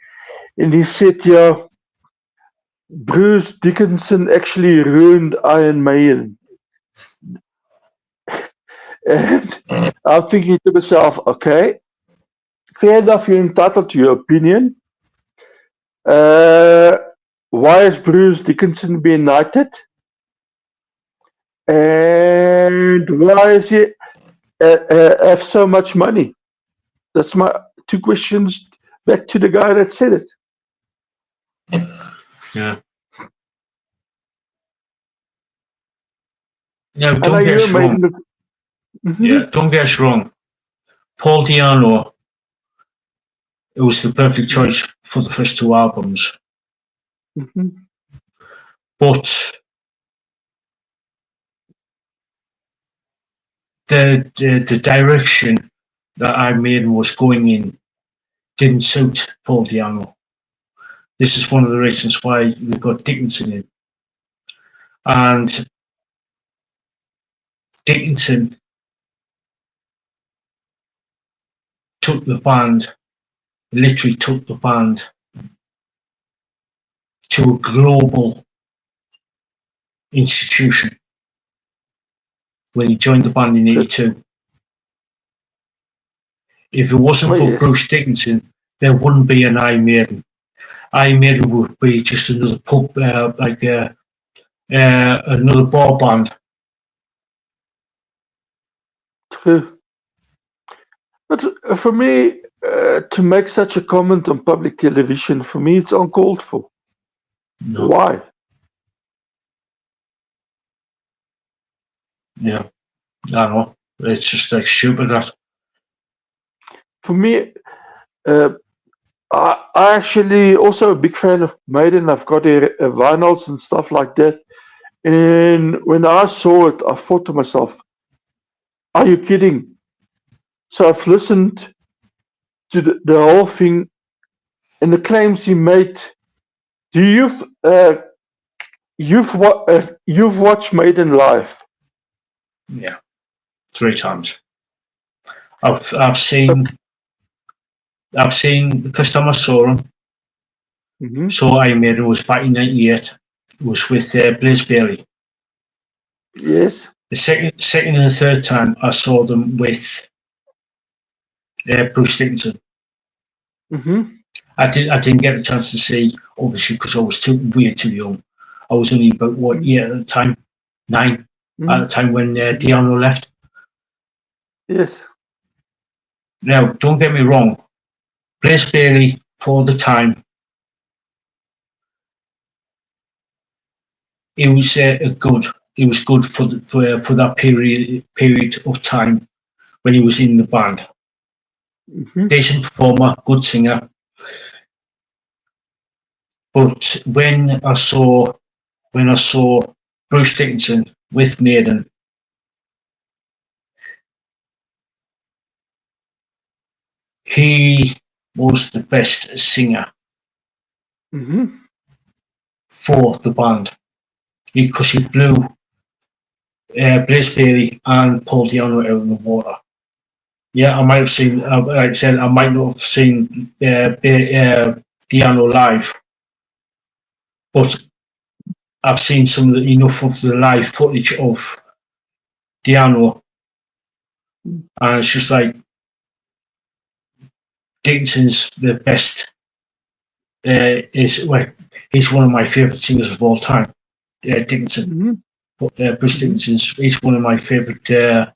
and he said, yeah, Bruce Dickinson actually ruined Iron Maiden. And I'm thinking to myself, okay, fair enough, you're entitled to your opinion. Uh, why is Bruce Dickinson being knighted? And why is he have so much money? That's my two questions back to the guy that said it. yeah. Now, And don't are get you a us wrong. Maiden? Yeah, Mhm, don't get us wrong. Paul Diano, it was the perfect choice for the first two albums, mhm. but the direction that Iron Maiden was going in didn't suit Paul Diano. This is one of the reasons why we got Dickinson in. And Dickinson took the band, literally took the band to a global institution when he joined the band in So, '82. If it wasn't oh for yes, Bruce Dickinson, there wouldn't be an Iron Maiden. Iron Maiden would be just another pub, another bar band. true. But for me, to make such a comment on public television, for me, it's uncalled for. No, Why? yeah, I don't know. It's just like stupid. That For me, uh, I actually also a big fan of Maiden. I've got vinyls and stuff like that. And when I saw it, I thought to myself, "Are you kidding?" So I've listened to the whole thing and the claims he made. Do you've watched Maiden live? yeah, 3 times. I've Uh, seen the first time I saw him. mhm. Saw Iron Maiden was back in '98. was with Blaze Bailey. Yes. The second and the third time I saw them with Bruce Dickinson. Mm-hmm. I didn't get a chance to see, obviously, because I was way too young. I was only about what year at the time? 9 at the time when Diano left. Yes. Now, don't get me wrong. Blaze Bailey for the time, it was good. It was good for that period of time when he was in the band. Mm-hmm. Decent performer, good singer. But when I saw Bruce Dickinson with Maiden, he was the best singer for the band because he blew Blaze Bailey and Paul Diano out of the water. Yeah, I might have seen, like I said, I might not have seen Diano live, but I've seen enough of the live footage of Diano, and it's just like Dickinson's the best. He's one of my favourite singers of all time, Dickinson. Bruce Dickinson's he's one of my favourite.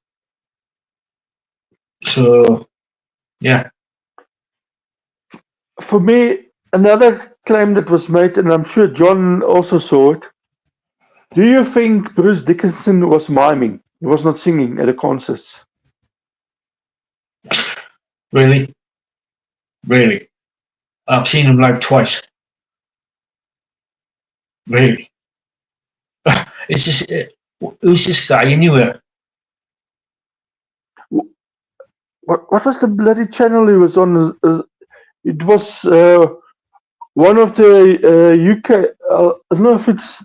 So, yeah. For me, another claim that was made, and I'm sure John also saw it. Do you think Bruce Dickinson was miming? He was not singing at the concerts. Really? I've seen him live twice. Really? It's just, who's this guy anyway? What was the bloody channel he was on? It was one of the UK. I don't know if it's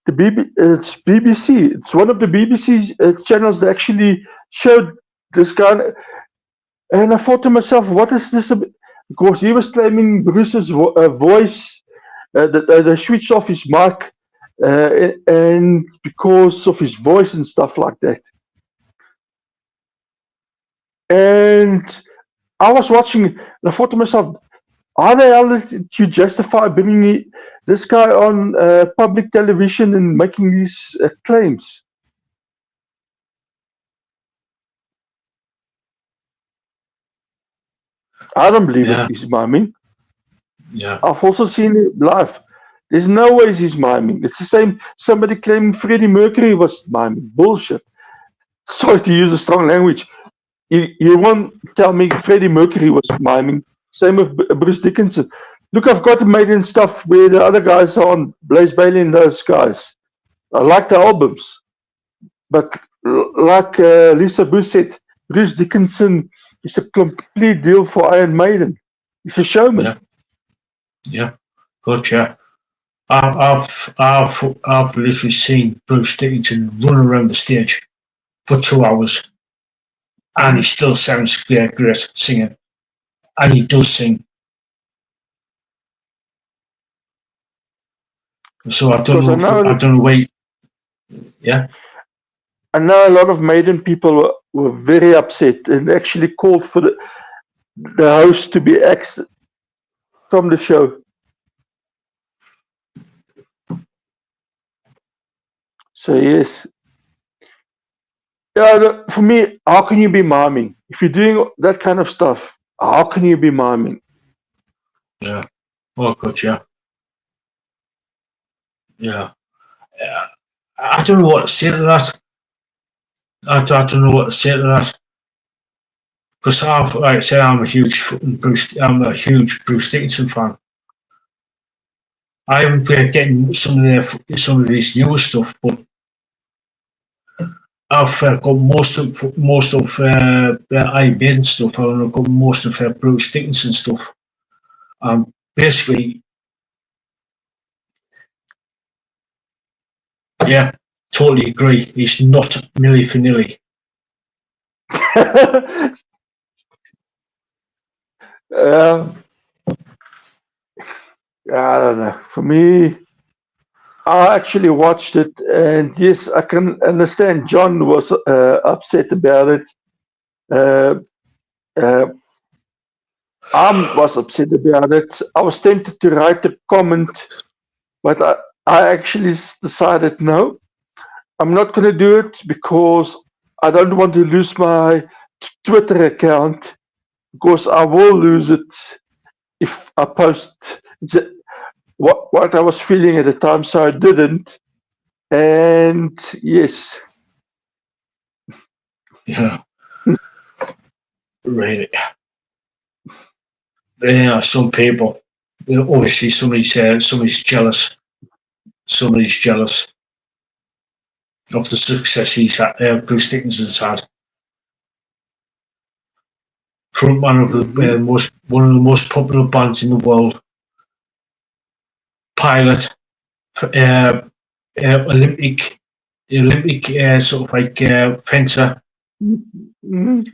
it's BBC. It's one of the BBC channels that actually showed this guy. And I thought to myself, what is this about? Because he was claiming Bruce's voice, that they switched off his mic, and because of his voice and stuff like that. And I was watching, and I thought to myself, how the hell did you justify bringing this guy on public television and making these claims? I don't believe it. He's miming. Yeah. I've also seen it live. There's no way he's miming. It's the same. Somebody claiming Freddie Mercury was miming. Bullshit. Sorry to use a strong language. You won't tell me Freddie Mercury was miming. Same with Bruce Dickinson. Look, I've got Maiden stuff where the other guys are on, Blaze Bailey and those guys. I like the albums. But like Lisa Bush said, Bruce Dickinson is a complete deal for Iron Maiden. He's a showman. Yeah. Gotcha. I've literally seen Bruce Dickinson run around the stage for 2 hours, and he still sounds great singing, and he does sing. So I don't know why. Yeah. I know a lot of Maiden people were very upset and actually called for the host to be axed from the show. So yes. Yeah, for me, how can you be miming? If you're doing that kind of stuff, how can you be miming? Yeah. Oh, gotcha. Yeah. I don't know what to say to that. I don't know what to say to that. Because like I said, I'm a huge Bruce Dickinson fan. I'm getting some of these newer stuff, but I've got most of Iron Maiden stuff, and I've got most of Bruce Dickinson stuff. Basically, yeah, totally agree. He's not Milli Vanilli. I don't know. For me, I actually watched it, and yes, I can understand John was upset about it. Uh, uh, I was upset about it. I was tempted to write a comment, but I actually decided no, I'm not going to do it because I don't want to lose my Twitter account because I will lose it if I post what I was feeling at the time, so I didn't. And yes, Yeah, right. Yeah, some people. Obviously, somebody's jealous. Somebody's jealous of the success he's had. Bruce Dickinson's had. Frontman of the one of the most popular bands in the world. Pilot. Uh, Olympic sort of like fencer, and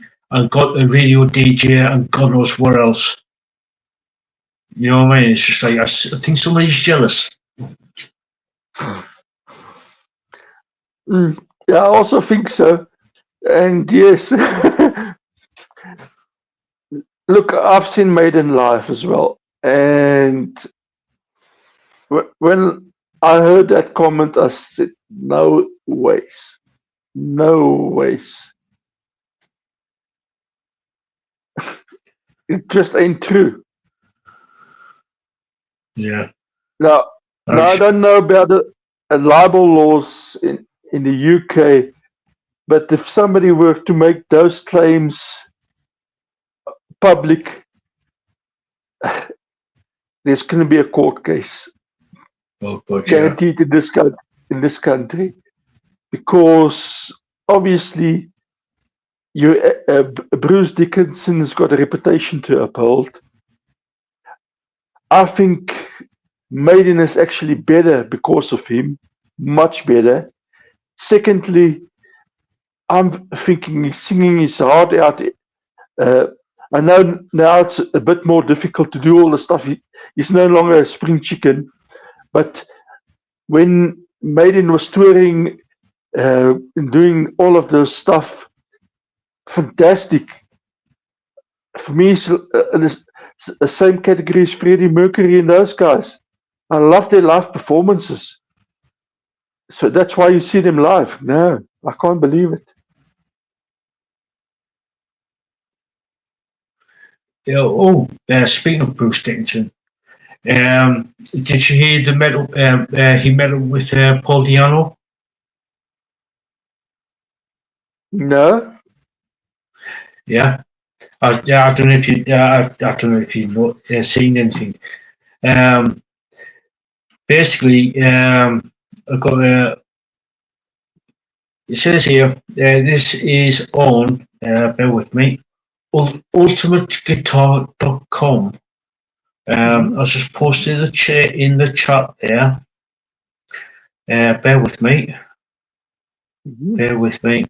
got a radio DJ, and God knows what else. You know what I mean? It's just like I think somebody's jealous. Yeah, I also think so. And yes, look, I've seen Maiden live as well, and when I heard that comment, I said, "No ways, no ways." It just ain't true. Yeah. Now, I don't know about the libel laws in the UK, but if somebody were to make those claims public, there's going to be a court case guaranteed in this country, because obviously Bruce Dickinson's got a reputation to uphold. I think Maiden is actually better because of him, much better. Secondly, I'm thinking he's singing his heart out. I know now it's a bit more difficult to do all the stuff. He's no longer a spring chicken, but when Maiden was touring and doing all of this stuff, fantastic. For me, it's the same category as Freddie Mercury and those guys. I love their live performances. So that's why you see them live. No, I can't believe it. Yeah. Speaking of Bruce Dickinson, did you hear the medal? He medaled with Paul Di'Anno. No. Yeah. I don't know if you. I don't know if you've seen anything. Basically, I've got a. It says here, this is on. Bear with me. UltimateGuitar.com. I just posted in the chat there. Bear with me. Bear with me.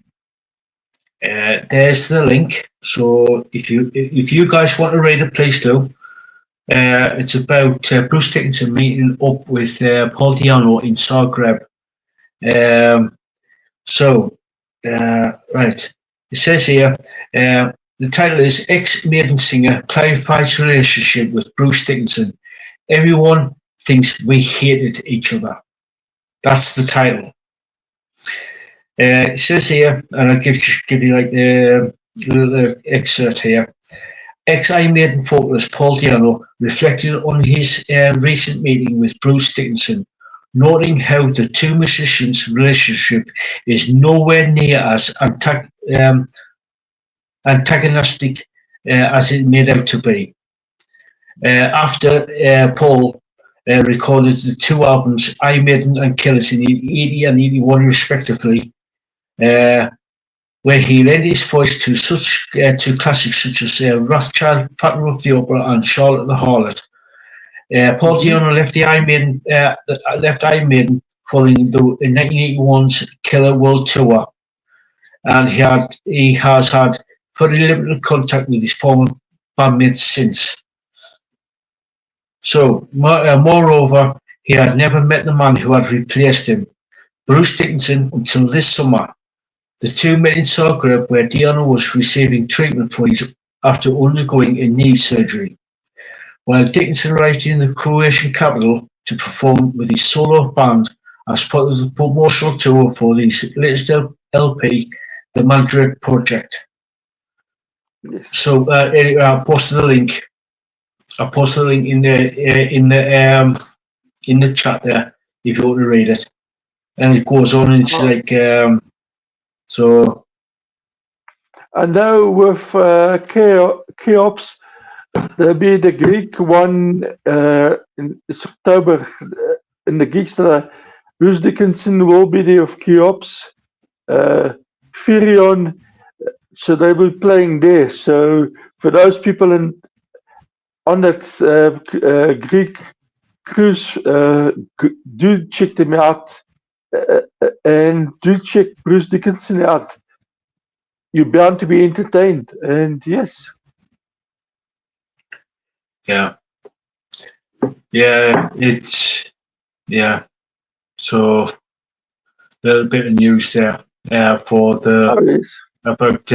There's the link. So if you guys want to read it, please do. It's about Bruce Dickinson meeting up with Paul Di'Anno in Zagreb. Right. It says here, the title is Ex-Maiden singer clarifies relationship with Bruce Dickinson. Everyone thinks we hated each other. That's the title. It says here, and I'll give you like the little excerpt here. Ex-Iron Maiden vocalist Paul Di'Anno reflected on his recent meeting with Bruce Dickinson, noting how the two musicians' relationship is nowhere near as antagonistic as it made out to be. After Paul recorded the two albums, Iron Maiden and Killers, in 80 and 81 respectively, where he lent his voice to classics such as Rothschild, Phantom of the Opera, and Charlotte the Harlot. Paul Di'Anno left Iron Maiden following the 1981's Killer World Tour, and he has had very limited contact with his former bandmates since. So, moreover, He had never met the man who had replaced him, Bruce Dickinson, until this summer. The two met in Zagreb, where Diano was receiving treatment after undergoing a knee surgery. While Dickinson arrived in the Croatian capital to perform with his solo band as part of the promotional tour for his latest LP, The Madrid Project. Yes. So anyway, I posted the link. I posted the link in the chat there if you want to read it. And it goes on, and it's like so. And now with Cheops, there'll be the Greek one in October in the Geekster. Bruce Dickinson will be there of Cheops. Firion, so they will be playing there. So for those people on that Greek cruise, do check them out and do check Bruce Dickinson out. You're bound to be entertained, and yes. Yeah, it's So a little bit of news there for the about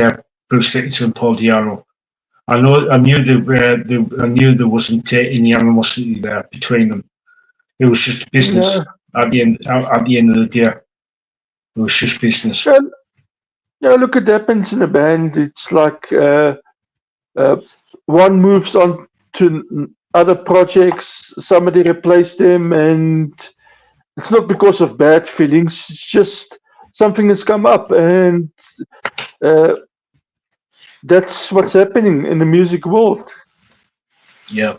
Bruce Dickinson and Paul Diano. I knew there wasn't any animosity there between them. It was just business at the end of the day. It was just business. Yeah, look, it happens in a band. It's like one moves on to other projects, somebody replaced them, and it's not because of bad feelings. It's just something has come up, and that's what's happening in the music world. Yeah.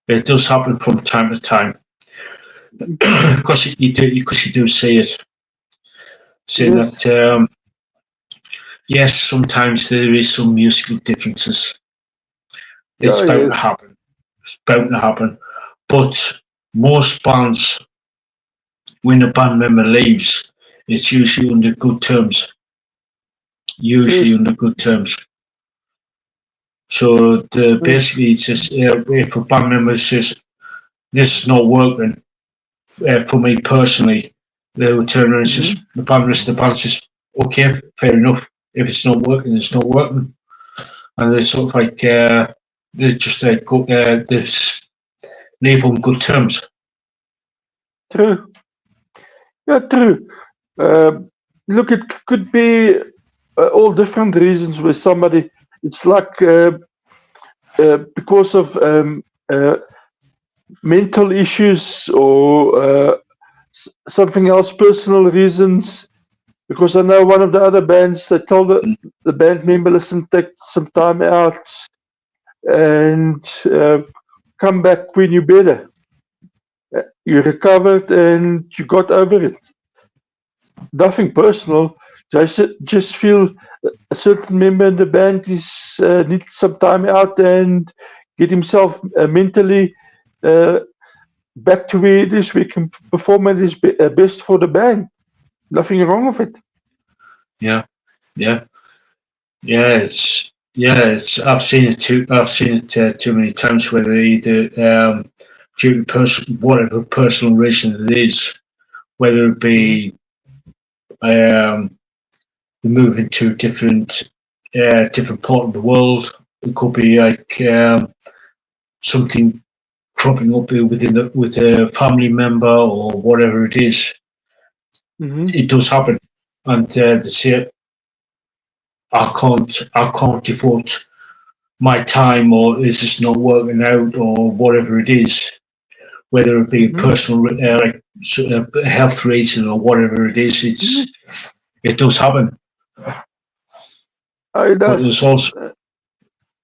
It does happen from time to time. Because you do see it. That yes, sometimes there is some musical differences. It's bound to happen. It's bound to happen. But most bands, when a band member leaves, it's usually under good terms. So basically, it's just if a band member says this is not working for me personally, they will turn around and says the band says, okay, fair enough. If it's not working, it's not working, and they're sort of like they just they leave on good terms. True. Yeah, true. Look, it could be all different reasons where somebody. It's like because of mental issues or something else, personal reasons. Because I know one of the other bands, they told the band member, listen, take some time out and come back when you're better. You recovered and you got over it. Nothing personal. Just feel a certain member in the band needs some time out and get himself mentally back to where it is. We can perform at his best for the band. Nothing wrong with it. Yeah. It's I've seen it too many times where either due to whatever personal reason it is, whether it be moving to a different part of the world, it could be like something cropping up with a family member or whatever it is. It does happen, and they say, I can't devote my time, or is this not working out, or whatever it is, whether it be a personal like a health reason or whatever it is. It does happen. It does. But there's also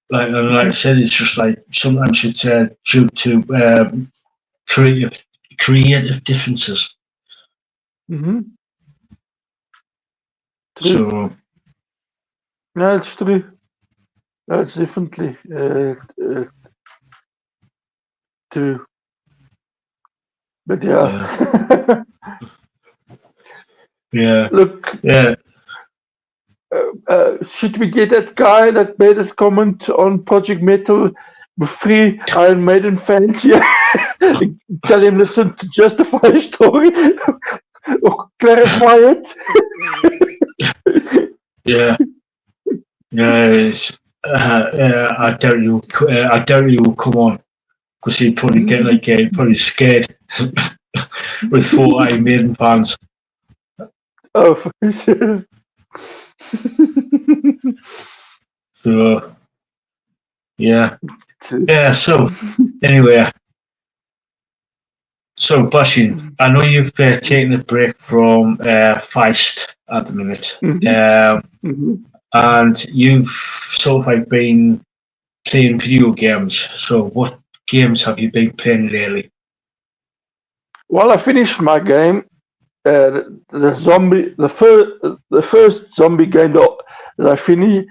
like I said, it's just like sometimes it's due to creative differences. So no, it's true. That's definitely true. But yeah. Look. Yeah. Should we get that guy that made that comment on Project Metal with 3 Iron Maiden fans? Yeah. tell him, listen, to justify a story or clarify it. Yeah. Yes. I doubt you. I doubt you will come on because he'd probably get probably scared with 4 Maiden fans. Oh, for sure. So yeah. So anyway, so Bashan, I know you've taken a break from Feist at the minute, and you've sort of like been playing video games. So what games have you been playing lately? Well, I finished my game. The first zombie game that I finished.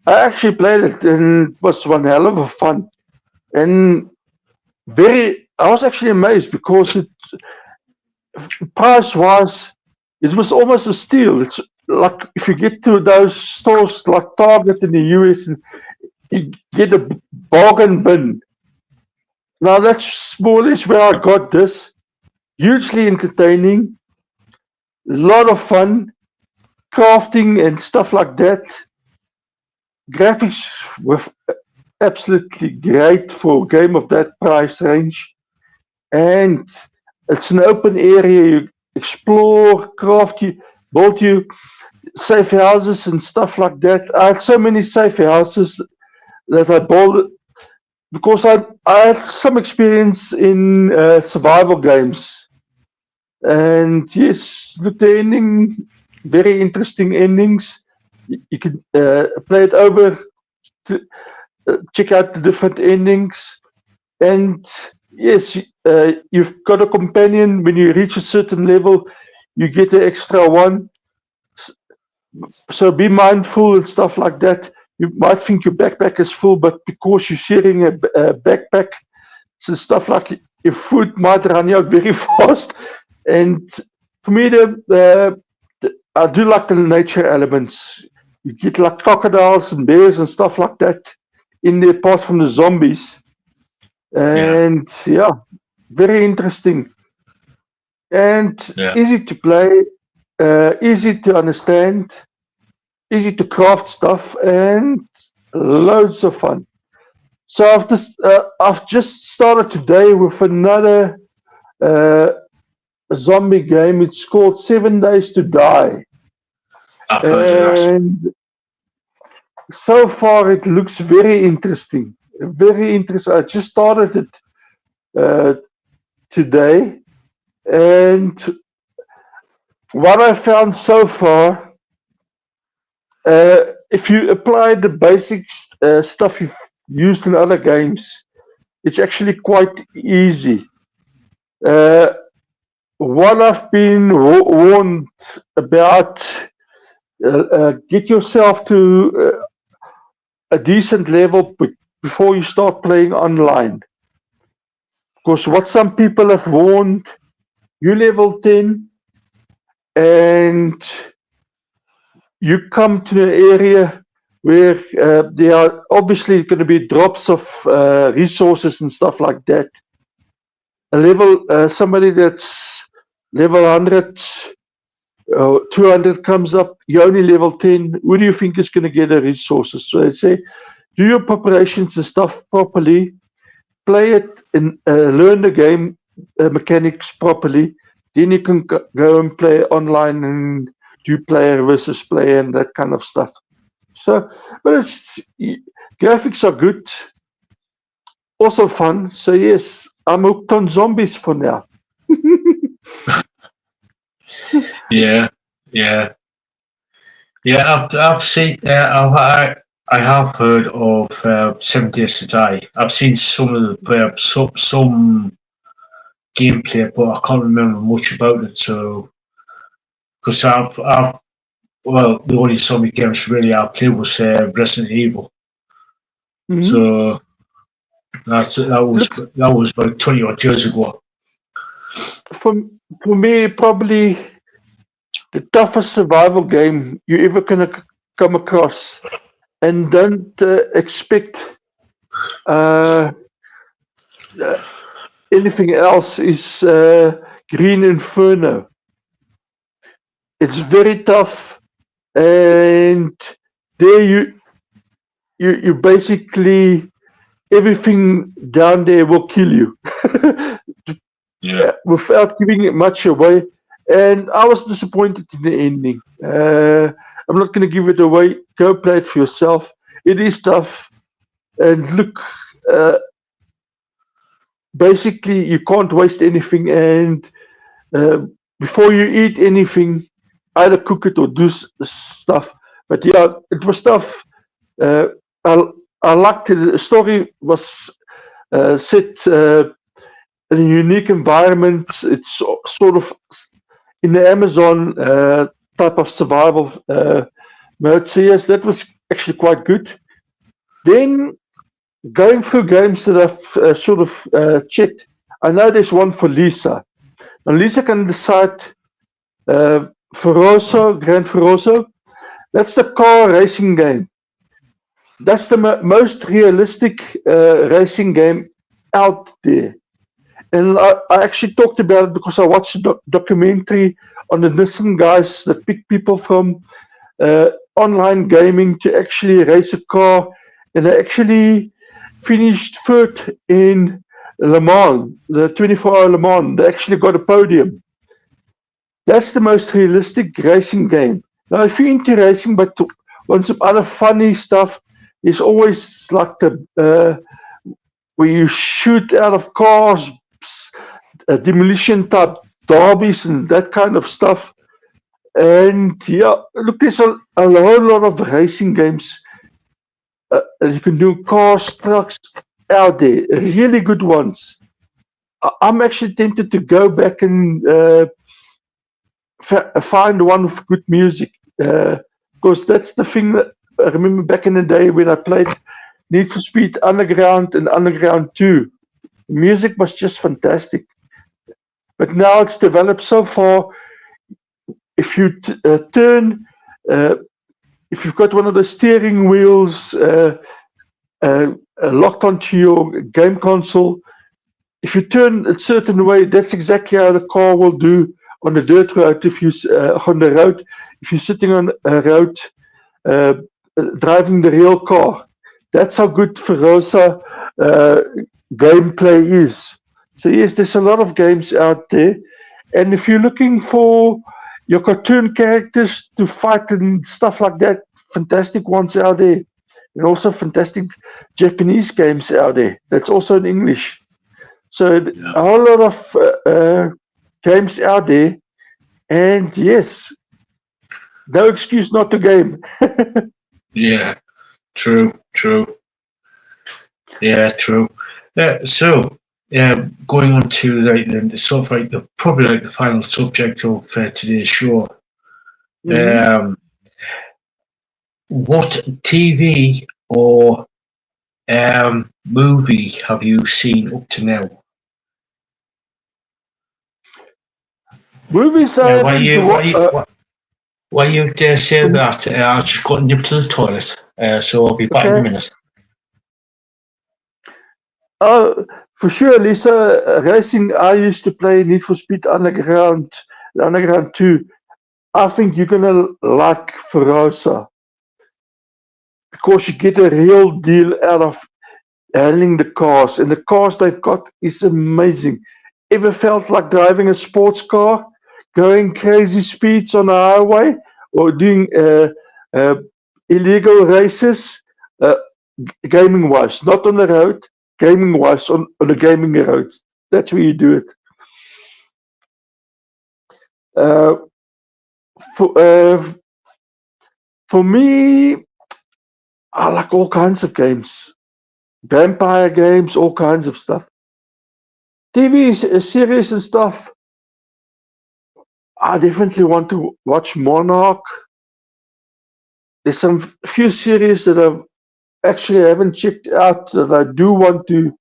I actually played it, and it was one hell of a fun. And I was actually amazed because price wise, it was almost a steal. It's like if you get to those stores like Target in the US, and you get a bargain bin. Now that's more or less where I got this. Hugely entertaining, a lot of fun, crafting and stuff like that. Graphics were absolutely great for a game of that price range. And it's an open area. You explore, craft, you build you safe houses and stuff like that. I had so many safe houses that I built because I had some experience in survival games. And yes, look, the ending, very interesting endings. You can play it over, to, check out the different endings. And yes, you've got a companion. When you reach a certain level, you get an extra one. So be mindful and stuff like that. You might think your backpack is full, but because you're sharing a backpack, so stuff like your food might run out very fast. And for me, I do like the nature elements. You get like crocodiles and bears and stuff like that in there, apart from the zombies. And yeah, very interesting. And easy to play, easy to understand, easy to craft stuff, and loads of fun. So I've just started today with another zombie game. It's called 7 Days to Die. I've heard of that. And so far it looks very interesting. Very interesting. I just started it today. And what I found so far, if you apply the basic stuff you've used in other games, it's actually quite easy. What I've been warned about, get yourself to a decent level before you start playing online. Because what some people have warned, you level 10 and you come to an area where there are obviously going to be drops of resources and stuff like that. Somebody that's level 100, 200 comes up, you're only level 10. Who do you think is going to get the resources? So I say, do your preparations and stuff properly, play it and learn the game mechanics properly. Then you can go and play online and do player versus player and that kind of stuff. So, but graphics are good, also fun. So yes, I'm hooked on zombies for now. Yeah. I've seen. I have heard of 7 Days to Die. I've seen some of the some gameplay, but I can't remember much about it. So, because the only zombie games really I played was Resident Evil. Mm-hmm. So that was about 20 odd years ago. For me, probably the toughest survival game you're ever gonna come across, and don't expect anything else is Green Inferno. It's very tough, and there you basically everything down there will kill you. Yeah. Without giving it much away. And I was disappointed in the ending. I'm not going to give it away. Go play it for yourself. It is tough. And look, uh, basically, you can't waste anything. And uh, before you eat anything, either cook it or do stuff. But yeah, it was tough. Uh, I, I liked it. The story was set in a unique environment. It's sort of in the Amazon type of survival mode. So yes, that was actually quite good. Then going through games that I've sort of checked, I know there's one for Lisa. Now Lisa can decide Feroso, Gran Feroso. That's the car racing game. That's the most realistic racing game out there. And I actually talked about it because I watched a documentary on the Nissan guys that pick people from online gaming to actually race a car. And they actually finished third in Le Mans, the 24-hour Le Mans. They actually got a podium. That's the most realistic racing game. Now, if you're into racing but want some other funny stuff, there's always like the where you shoot out of cars, demolition type derbies and that kind of stuff. And yeah, look, there's a whole lot of racing games you can do, cars, trucks out there, really good ones. I'm actually tempted to go back and find one with good music because that's the thing that I remember back in the day when I played Need for Speed Underground and Underground 2. Music was just fantastic. But now it's developed so far. If you turn, if you've got one of the steering wheels locked onto your game console, if you turn a certain way, that's exactly how the car will do on the dirt road. If you on the road, if you're sitting on a road driving the real car, that's how good Ferosa gameplay is. So yes, there's a lot of games out there, and if you're looking for your cartoon characters to fight and stuff like that, fantastic ones out there, and also fantastic Japanese games out there. That's also in English. So a whole lot of games out there, and yes, no excuse not to game. Yeah. True. True. Yeah. True. So, going on to the sort of like the probably like the final subject of today's show. Mhm. What TV or movie have you seen up to now? Movies I Uh, why haven't you why watched. you why, why you dare say that? I just got nipped to the toilet, so I'll be back in a Okay. minute. For sure, Lisa. Racing. I used to play Need for Speed Underground, Underground 2. I think you're gonna like Ferosa because you get a real deal out of handling the cars, and the cars they've got is amazing. Ever felt like driving a sports car, going crazy speeds on the highway, or doing uh, illegal races? Uh, Gaming wise, not on the road, gaming wise on the gaming roads. That's where you do it. Uh, for, uh, for me, I like all kinds of games, vampire games, all kinds of stuff. TV series and stuff. I definitely want to watch Monarch. There's some few series that I actually haven't checked out that I do want to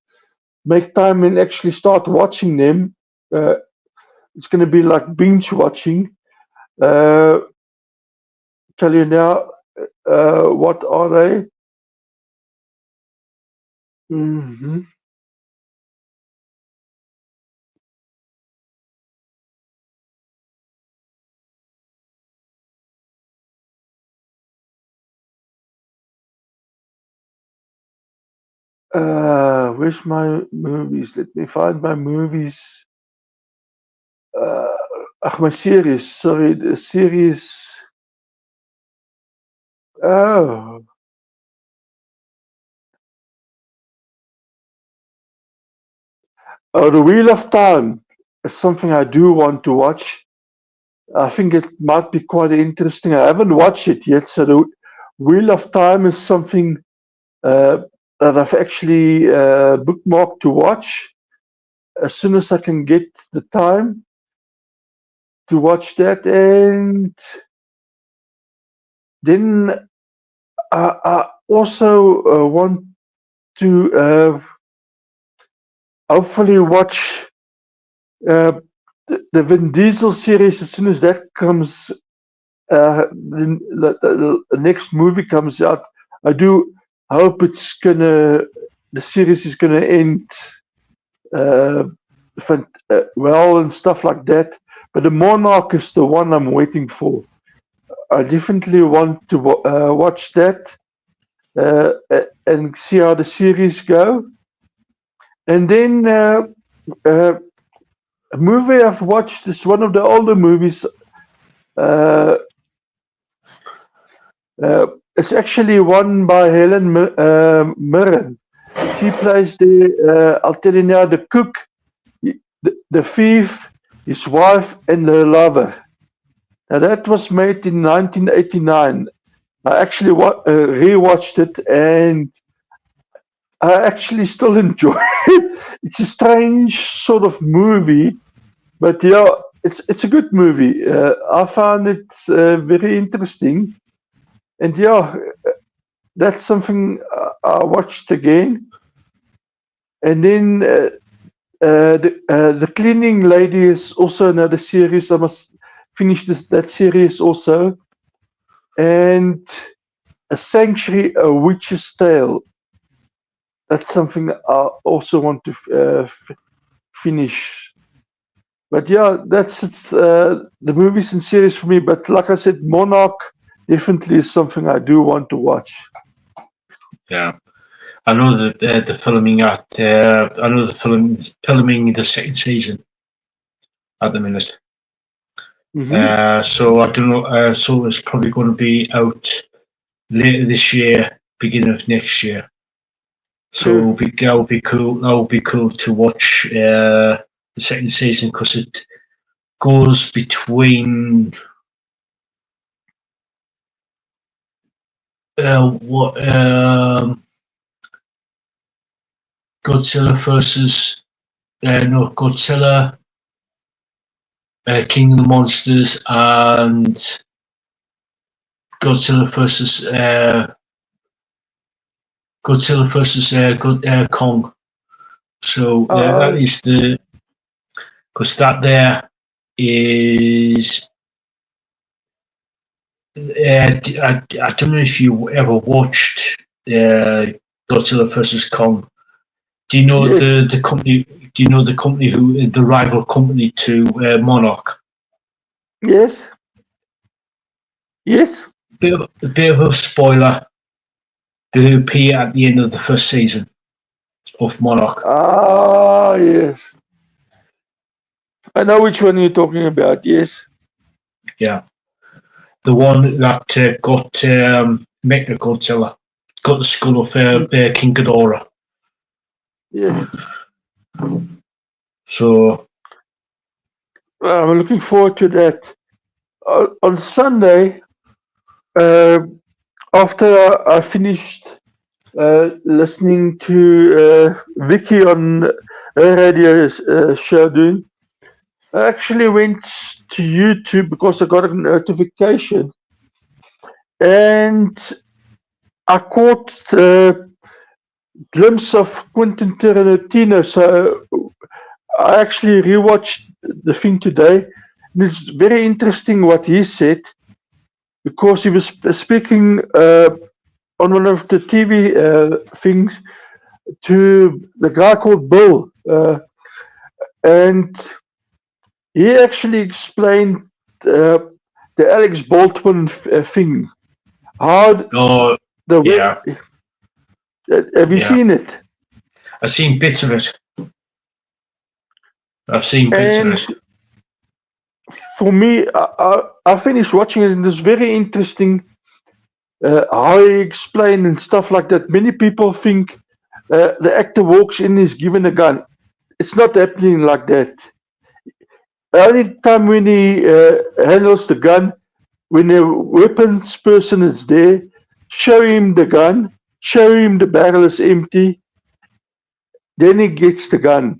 make time and actually start watching them. Uh, it's going to be like binge watching. Uh, tell you now, what are they? hmm Where's my movies? Let me find my movies. My series. Sorry, the series. Oh. The Wheel of Time is something I do want to watch. I think it might be quite interesting. I haven't watched it yet, so the Wheel of Time is something uh, that I've actually bookmarked to watch as soon as I can get the time to watch that. And then I also want to hopefully watch the Vin Diesel series as soon as that comes. The next movie comes out. I do hope the series is gonna end uh, well and stuff like that. But the Monarch is the one I'm waiting for. I definitely want to watch that and see how the series go. And then a movie I've watched is one of the older movies. It's actually one by Helen Mirren. She plays I'll tell you now, the cook, the thief, his wife, and the lover. Now that was made in 1989. I actually rewatched it, and I actually still enjoy it. It's a strange sort of movie, but yeah, it's a good movie. I found it very interesting, and yeah, that's something I watched again. And then the Cleaning Lady is also another series. I must finish that series also. And A Sanctuary, A Witch's Tale. That's something I also want to finish. But yeah, that's the movies and series for me. But like I said, Monarch definitely is something I do want to watch. Yeah. I know that the filming at I know the filming the second season at the minute. So I don't know. So it's probably going to be out later this year, beginning of next year. So that will be cool. That will be cool to watch the second season because it goes between what Godzilla versus no Godzilla, King of the Monsters, and Godzilla versus Kong. So that is because that there is. I don't know if you ever watched Godzilla versus Kong. Do you know the company? Do you know the company who the rival company to Monarch? Yes. Yes. A bit of a spoiler. They appear at the end of the first season of Monarch. Ah, yes. I know which one you're talking about. Yes. Yeah, the one that got Mecha Godzilla, got the skull of King Ghidorah. Yes. So I'm looking forward to that. On Sunday, after I finished listening to Vicky on her radio show doing, I actually went to YouTube because I got a notification, and I caught a glimpse of Quentin Tarantino. So I actually rewatched the thing today, and it's very interesting what he said because he was speaking on one of the TV things to the guy called Bill, and he actually explained the Alex Baldwin thing. How yeah. have you seen it? I've seen bits of it. I've seen bits of And it. for me, I finished watching it, and it's very interesting how he explained and stuff like that. Many people think the actor walks in, is given a gun. It's not happening like that. The only time when he handles the gun, when a weapons person is there, show him the gun, show him the barrel is empty, then he gets the gun.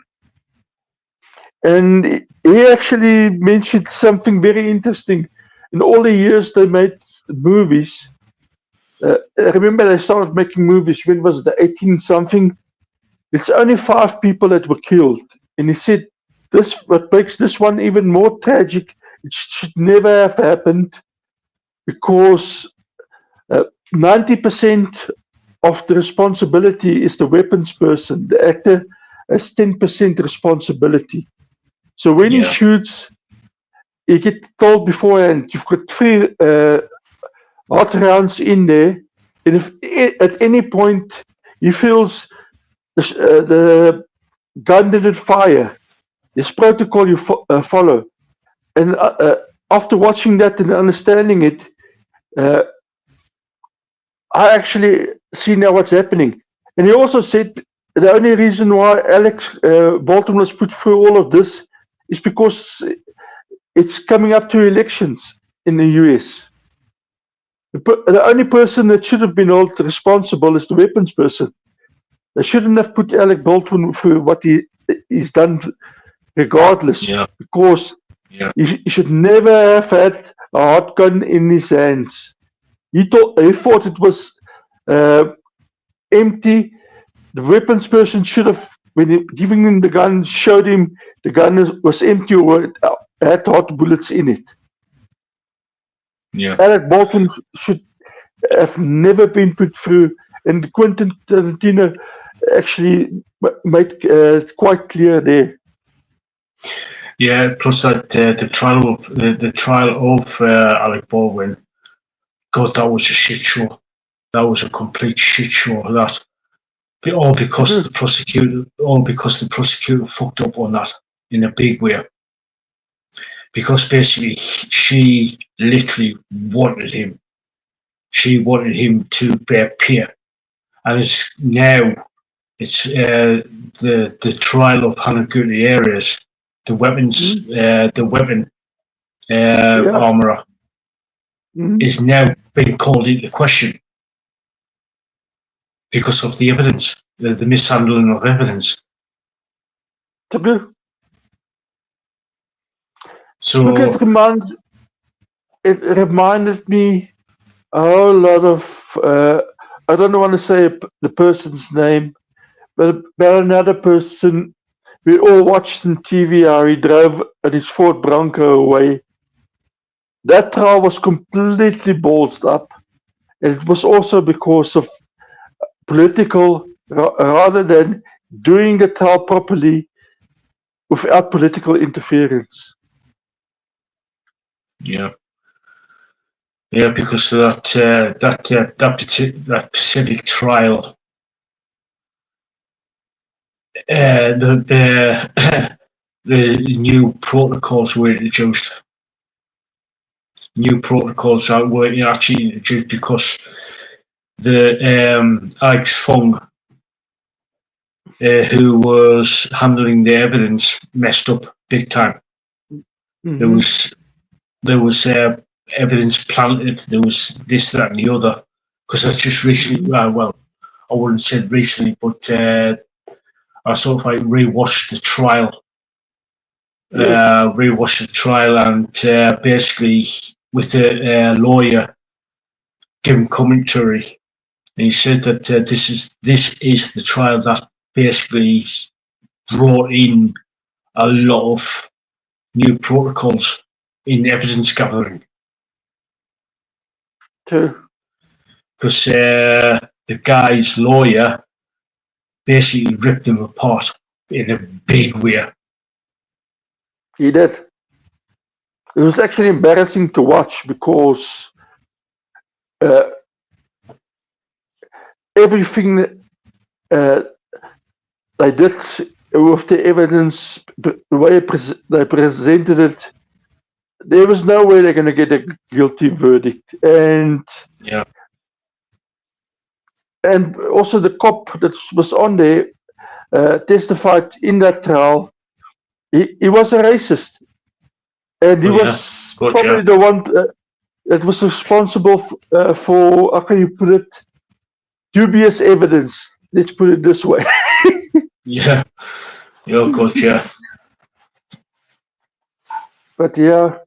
And he actually mentioned something very interesting. In all the years they made movies, I remember they started making movies, when was it, the 18 something? It's only 5 people that were killed. And he said, this what makes this one even more tragic, it should never have happened, because 90% of the responsibility is the weapons person. The actor has 10% responsibility. So when he shoots, you get told beforehand, you've got 3 hot rounds in there, and if at any point he feels the gun didn't fire, there's protocol you follow. And after watching that and understanding it, I actually see now what's happening. And he also said the only reason why Alex Bolton was put through all of this is because it's coming up to elections in the US. The only person that should have been held responsible is the weapons person. They shouldn't have put Alec Baldwin through what he's done, regardless, because he should never have had a hot gun in his hands. He thought it was empty. The weapons person should have, when giving him the gun, showed him the gun was empty or it had hot bullets in it. Alec Baldwin should have never been put through, and Quentin Tarantino actually made it quite clear there. Yeah, plus that the trial of Alec Baldwin, God, that was a shit show. That was a complete shit show. That all because the prosecutor fucked up on that in a big way. Because basically, she literally wanted him. She wanted him to appear, and it's the trial of Hannah Gutierrez, the weapon armorer, is now being called into question because of the evidence, the mishandling of evidence. So look, it reminded me a whole lot of I don't want to say the person's name, but about another person we all watched on TV how he drove at his Ford Bronco away. That trial was completely ballsed up. And it was also because of political, rather than doing the trial properly without political interference. Yeah, because of that specific trial, the new protocols were introduced. New protocols were actually introduced because the Alex Fong, who was handling the evidence, messed up big time. There was evidence planted. There was this, that, and the other. Because I just recently, well, I wouldn't say recently, but I sort of like rewatched the trial. And basically with the lawyer giving commentary, and he said that this is the trial that basically brought in a lot of new protocols in evidence gathering. True. Because the guy's lawyer basically ripped them apart in a big way. He did. It was actually embarrassing to watch because everything they did with the evidence, the way they presented it. There was no way they're going to get a guilty verdict, and also the cop that was on there testified in that trial. He was a racist, and he was probably the one that was responsible for, how can you put it, dubious evidence. Let's put it this way. Yeah. Oh, gotcha. But yeah.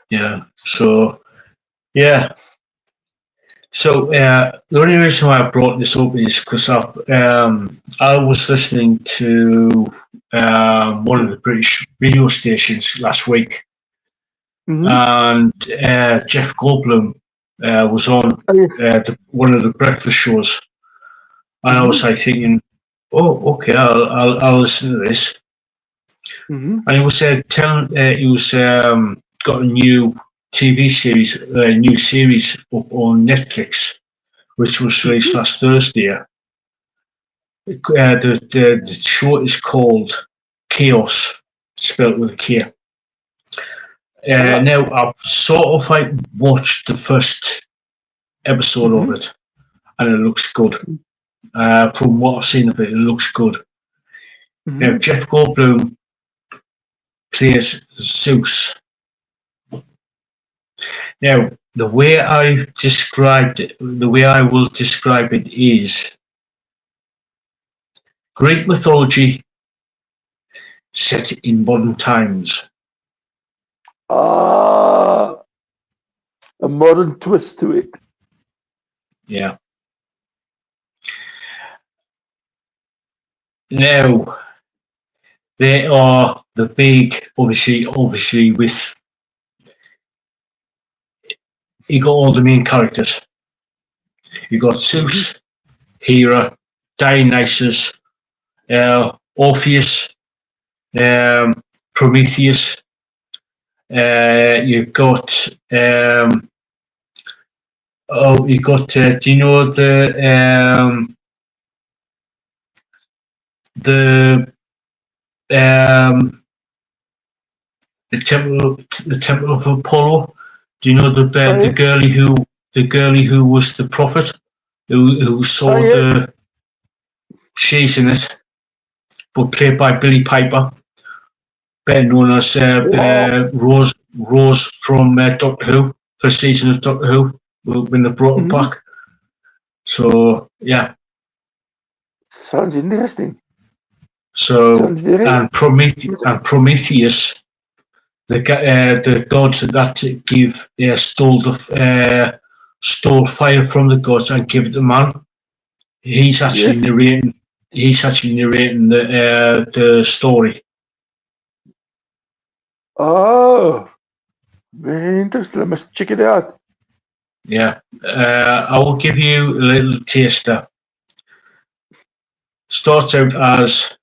Yeah. So, yeah. So the only reason why I brought this up is because I was listening to one of the British radio stations last week, and Jeff Goldblum was on one of the breakfast shows, and I was like thinking, oh, okay, I'll listen to this. And he was got a new TV series, a new series up on Netflix, which was released last Thursday. The show is called Chaos, spelled with a K. Now, I've sort of like watched the first episode of it, and it looks good. From what I've seen of it, it looks good. Now, Jeff Goldblum plays Zeus. Now, the way I will describe it is Greek mythology set in modern times. A modern twist to it. Yeah. Now, there are the big, obviously with, you got all the main characters. You got Zeus, Hera, Dionysus, Orpheus, Prometheus. You've got do you know the temple of Apollo? Do you know the girlie who was the prophet who saw the? She's in it, but played by Billie Piper, better known as Rose from Doctor Who, first season of Doctor Who, when they brought her back. So yeah. Sounds interesting. So and Prometheus, the god that stole fire from the gods and give it to man. He's actually narrating. He's actually narrating the story. Oh, very interesting. I must check it out. Yeah, I will give you a little taster. Starts out as,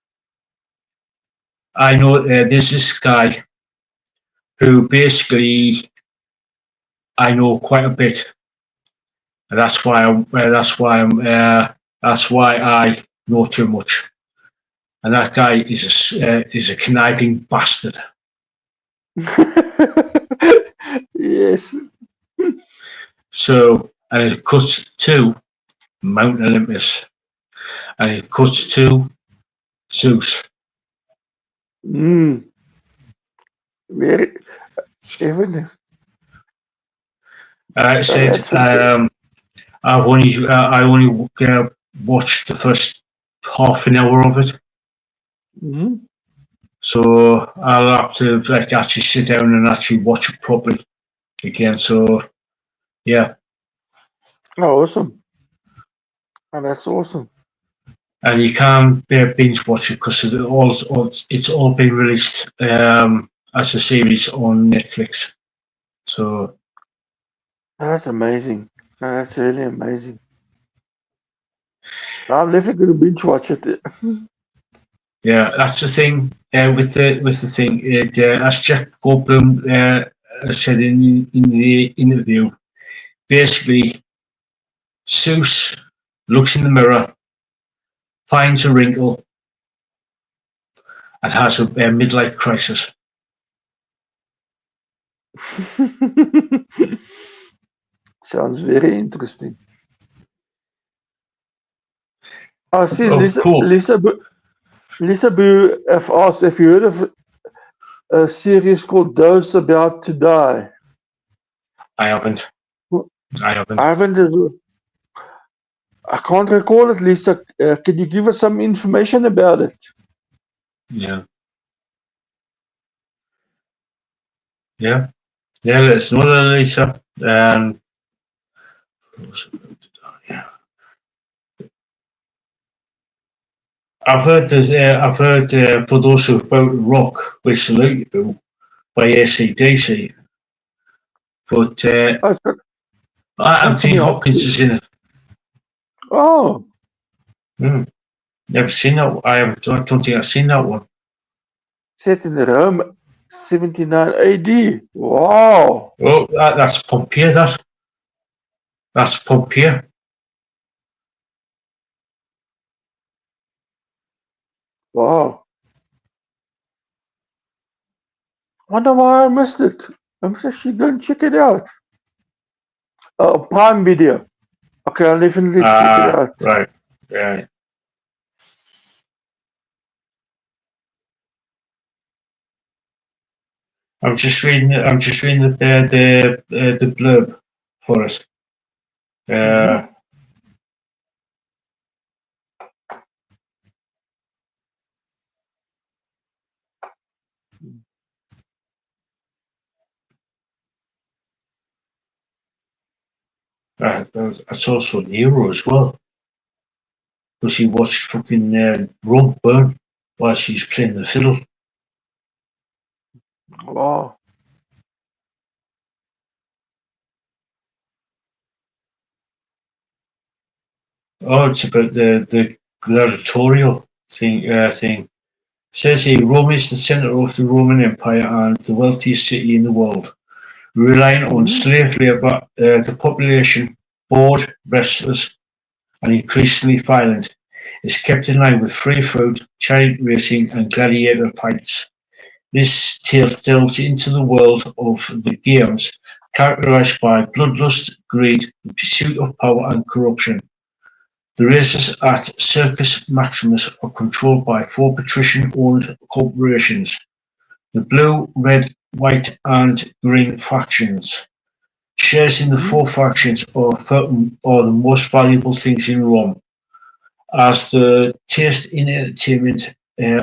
I know there's this guy who basically I know quite a bit. And that's why I know too much. And that guy is a conniving bastard. Yes. So, and it cuts to Mount Olympus, and it cuts to Zeus. Very even. I said I only watched the first half an hour of it. So I'll have to actually sit down and actually watch it properly again. So yeah. Oh, awesome. And that's awesome. And you can binge watch it because it's all been released as a series on Netflix. So that's amazing. That's really amazing. I'm definitely going to binge watch it. Yeah, that's the thing with the thing. As Jeff Goldblum said in the interview, basically, Zeus looks in the mirror, finds a wrinkle, and has a midlife crisis. Sounds very interesting. I see Oh, cool. Lisa Boo have asked if you heard of a series called Those About to Die. I haven't. I haven't. I haven't. I can't recall it, Lisa. Can you give us some information about it? Yeah. Yeah. Yeah, it's another Lisa. I've heard this. I've heard for those who about rock, we salute you by AC/DC, but Oh, it's got Anthony Anthony Hopkins is Hopkins. in it. Oh, Never seen that. I don't think I've seen that one. set in Rome, 79 AD. Wow. Oh, that's Pompeii. That's Pompeii. Wow. Wonder why I missed it. I must actually go and check it out. Prime Video. Okay, I'll definitely check it out. Right. Yeah. I'm just reading. I'm just reading the blurb for it. Mhm. That's also Nero as well, because he watched fucking Rome burn while she's playing the fiddle. Wow. Oh, it's about the gladiatorial thing. Says here, Rome is the center of the Roman Empire and the wealthiest city in the world. Relying on Mhm. slave labor, the population, bored, restless, and increasingly violent, is kept in line with free food, chariot racing, and gladiator fights. This tale delves into the world of the games, characterized by bloodlust, greed, the pursuit of power, and corruption. The races at Circus Maximus are controlled by four patrician-owned corporations: the blue, red, white, and green factions. Shares in the Mhm. four factions are the most valuable things in Rome, as the taste in entertainment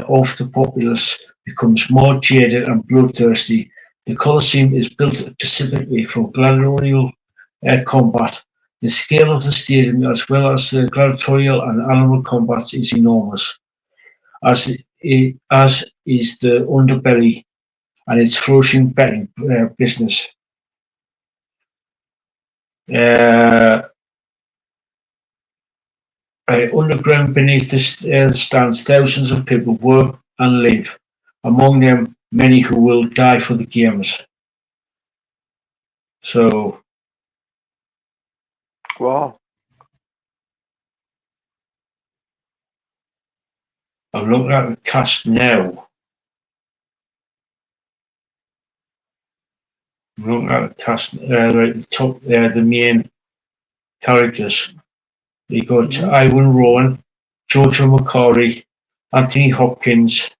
of the populace becomes more jaded and bloodthirsty. The Colosseum is built specifically for gladiatorial combat. The scale of the stadium, as well as the gladiatorial and animal combat, is enormous, as is the underbelly and its flourishing betting business. Uh, Underground beneath the stands, thousands of people work and live, among them many who will die for the games. So Wow. I'm looking at the cast now. I'm looking at the cast right at the top there, the main characters. You got Mhm. Iwan Rowan, Jojo McCarthy, Anthony Hopkins,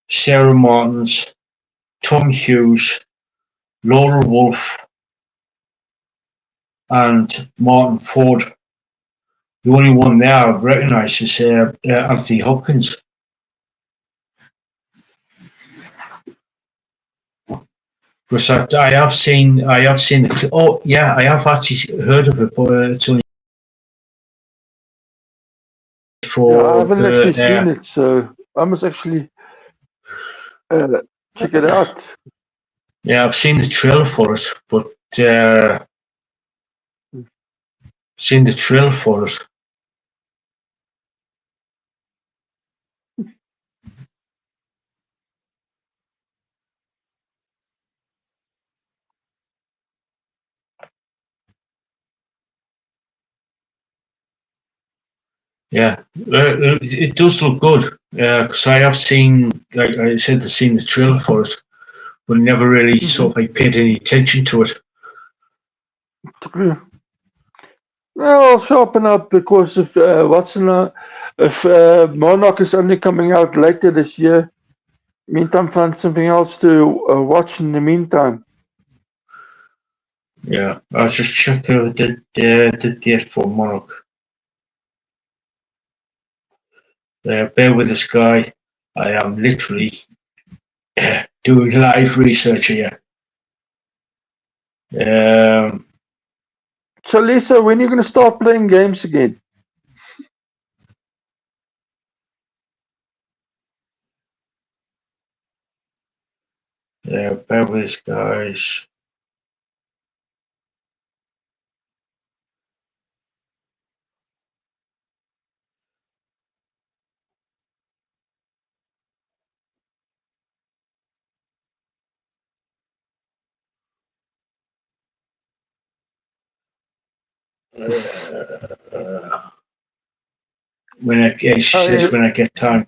Sarah Martins, Tom Hughes, Laura Wolf, and Martin Ford. The only one there I recognise is Anthony Hopkins. Because I have seen the. Oh yeah, I have actually heard of it, but it's only Yeah, I for haven't actually seen the. it, so I must actually check it out. Yeah, I've seen the trailer for it, but uh, seen the trailer for it. Yeah, it does look good. Because I have seen, like I said, I've seen the trailer for it, but never really sort of like paid any attention to it. True. Well, I'll sharpen up because if Monarch is only coming out later this year, meantime, find something else to watch in the meantime. Yeah, I was just checking the date for Monarch. Bear with this guy. I am literally doing live research here. So, Lisa, when are you going to start playing games again? Bear with this, guys. She says when I get time.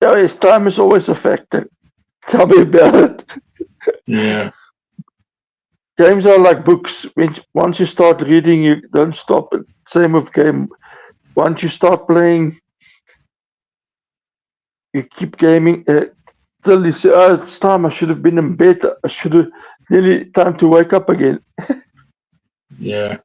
Oh, yes, time is always a factor. Tell me about it. Yeah. Games are like books. Once you start reading, you don't stop. Same with game. Once you start playing, you keep gaming. Till you say, "Oh, it's time. I should have been in bed. I should have. It's nearly time to wake up again." Yeah.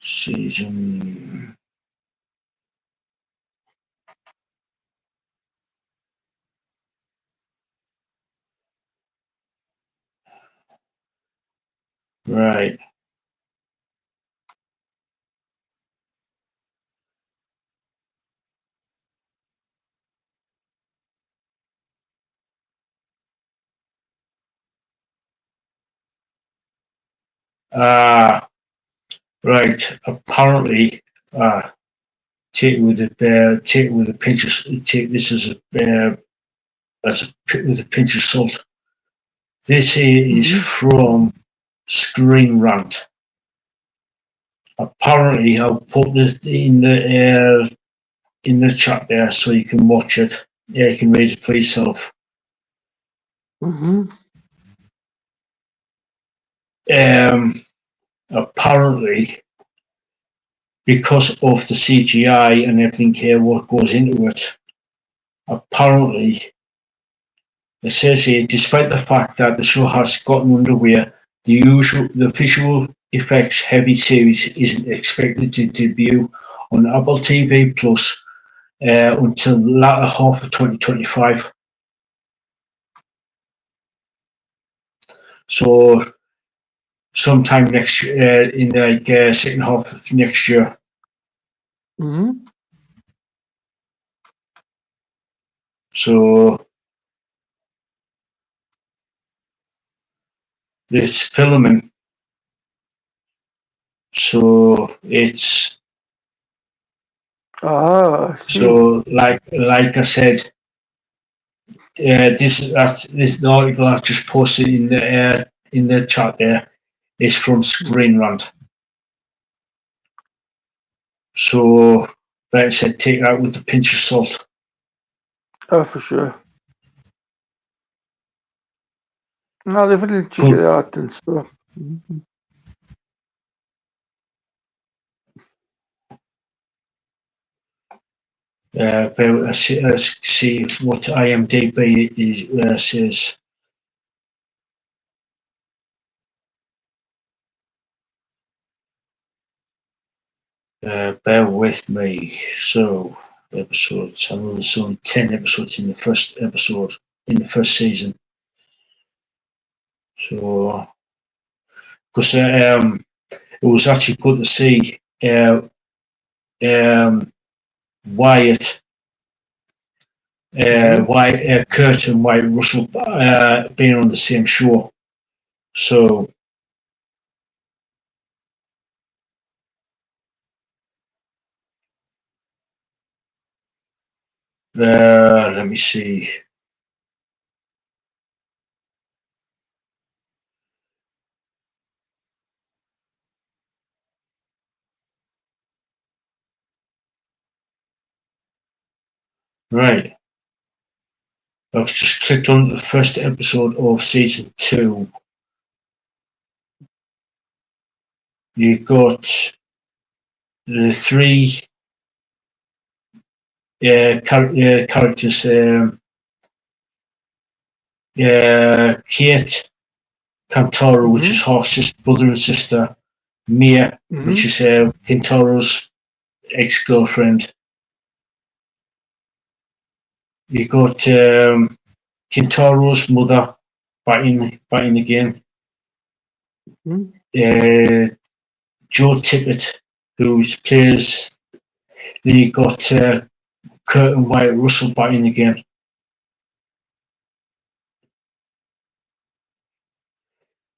Season. Right. Right. Apparently, take it with a pinch of take this with a pinch of salt. This here is from Screen Rant. Apparently, I'll put this in the chat there so you can watch it. Yeah, you can read it for yourself. Apparently, because of the CGI and everything here, what goes into it, apparently, it says here, despite the fact that the show has gotten underway, the visual effects heavy series isn't expected to debut on Apple TV Plus until the latter half of 2025. So sometime next year, in the second half of next year. So this filming, so it's so like I said, this article I've just posted in the chat there is from Screen Rant. So like I said, take that with a pinch of salt. Oh, for sure. No, definitely check it out and stuff. See what IMDb says. Bear with me. So episodes. I know there's only 10 episodes in the first episode in the first season. So because it was actually good to see Wyatt, Kurt and Wyatt Russell being on the same show. So Let me see. Right. I've just clicked on the first episode of season 2. You got the 3 characters. Kate, Kantaro, which is half brother and sister. Mia, which is Kantaro's ex-girlfriend. You got Kantaro's mother fighting again. Joe Tippett, who plays. You got Kurt and Wyatt Russell fighting again.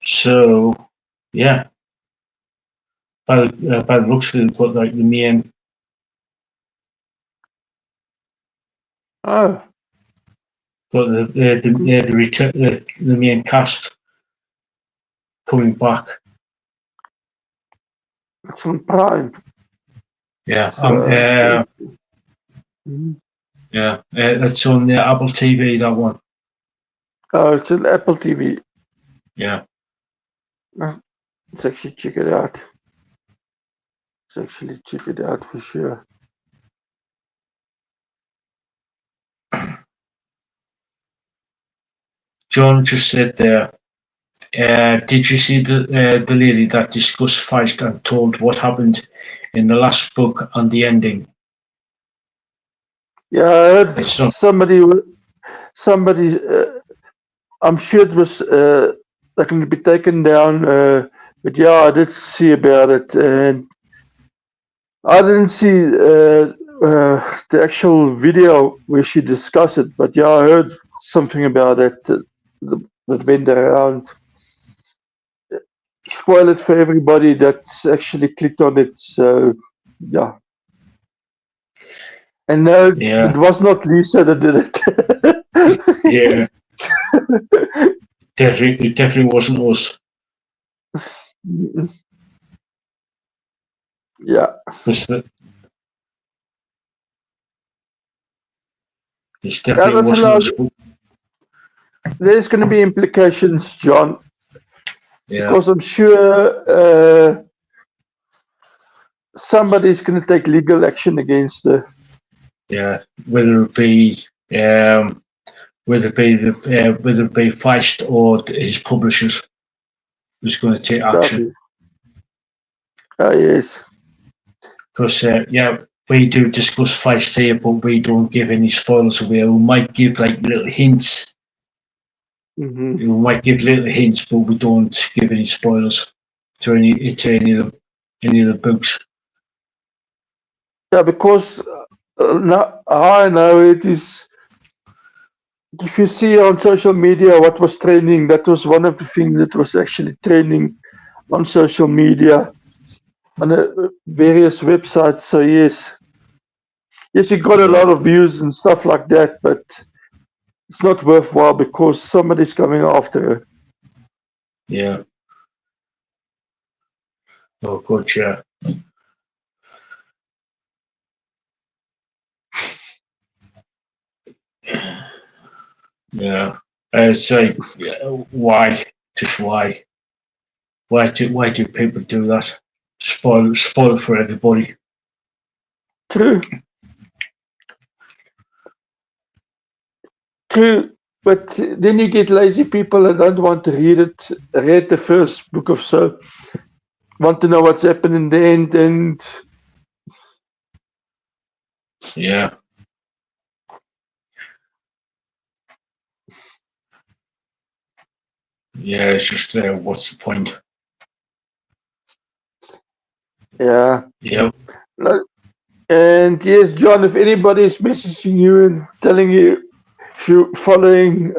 So, yeah. By the looks of it, got like the main. Oh. Got the return, the main cast coming back. It's on Prime. Yeah, So, yeah, it's on Apple TV, that one. Oh, it's on Apple TV. Yeah. Let's actually check it out. Let's actually check it out for sure. John just said there, did you see the lady that discussed Feist and told what happened in the last book and the ending? Yeah, I heard somebody. I'm sure it was that can be taken down, but yeah, I did see about it, and I didn't see the actual video where she discussed it, but yeah, I heard something about it that went around. Spoil it for everybody that's actually clicked on it. So, yeah. And no, it was not Lisa that did it. Yeah. It definitely wasn't us. Yeah. It's definitely wasn't us. There's going to be implications, John. Yeah. Because I'm sure somebody's going to take legal action against her. Yeah, whether it be Feist or his publishers is going to take action. Oh, yes. Because we do discuss Feist here, but we don't give any spoilers away. We might give like little hints. We might give little hints, but we don't give any spoilers to any of the books. Yeah, because now I know it is. If you see on social media what was trending, that was one of the things that was actually trending on social media on various websites. So yes, it got a lot of views and stuff like that, but it's not worthwhile because somebody's coming after her. Yeah. Oh, good, yeah. Yeah. It's like, why? Just why? Why do people do that? Spoil for everybody. True. But then you get lazy people that don't want to read the first book of so want to know what's happened in the end, and yeah. Yeah, it's just what's the point? Yeah. Yep. And yes, John, if anybody is messaging you and telling you if you're following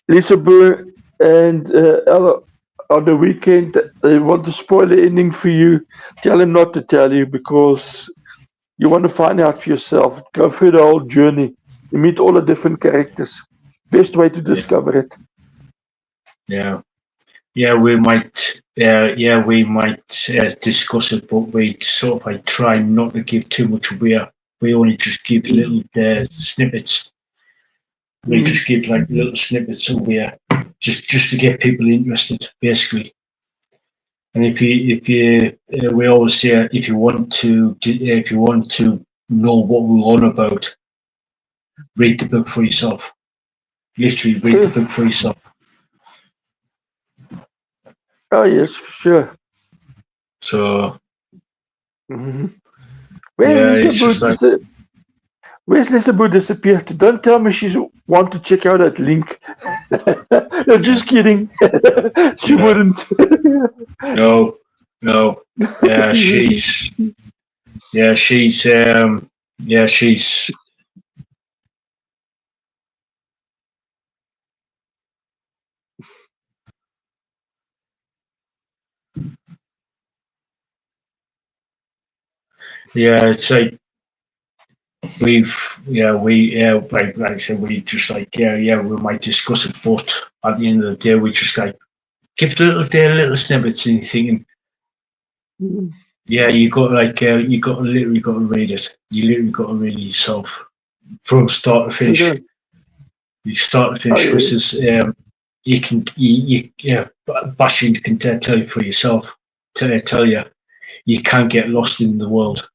Lisa Boone and Ella on the weekend, they want to spoil the ending for you, tell them not to tell you because You want to find out for yourself. Go through the whole journey. You meet all the different characters. Best way to discover it. Yeah. Yeah, we might. We might discuss it, but we sort of like try not to give too much away. We only just give little snippets. We just give like little snippets away, just to get people interested, basically. And we always say if you want to know what we're on about, read the book for yourself. Literally, read the book for yourself. Oh yes, for sure. So Where's Lisa Boo disappeared? Don't tell me she's want to check out that link. No, just kidding. She wouldn't. No. Yeah, she's. Yeah, she's. Yeah, it's like like I said, we just like we might discuss it, but at the end of the day, we just like give little snippets, and you're thinking, yeah, you got literally got to read it. You literally got to read it yourself from start to finish. Okay. You start to finish, because Basjan can tell you for yourself. Tell you, you can't get lost in the world.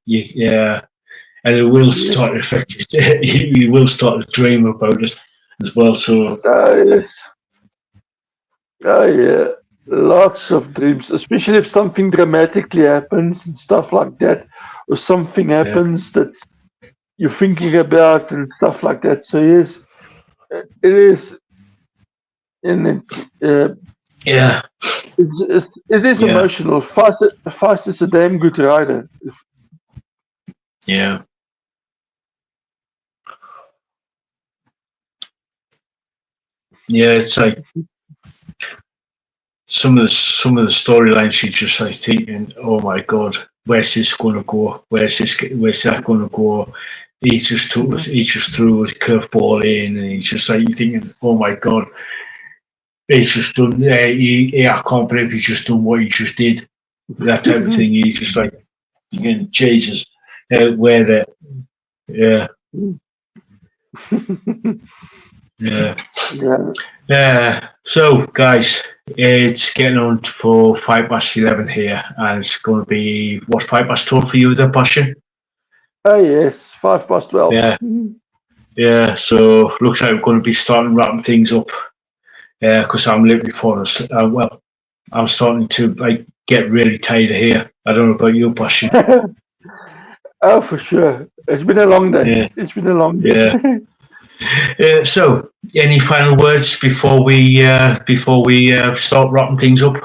And it will start to affect you. You will start to dream about it as well. So, yes. Oh yeah, lots of dreams, especially if something dramatically happens and stuff like that, or something happens that you're thinking about and stuff like that. So yes, it is. And it is emotional. Fast is a damn good rider. Yeah. Yeah, it's like some of the storylines you just like thinking, oh my god, where's this going to go? Where's that going to go? He just threw a curveball in, and he's just like, you're thinking, oh my god, he's just done. I can't believe he's just done what he just did. That type of thing. He's just like, Jesus, where the, yeah. So, guys, it's getting on for 11:05 here, and it's going to be what 12:05 for you, then, Basjan? Oh yes, 12:05. Yeah. So looks like we're going to be starting wrapping things up. Because I'm literally falling. I'm starting to get really tired of here. I don't know about you, Basjan. Oh, for sure. It's been a long day. Yeah. It's been a long day. So, any final words before we start wrapping things up?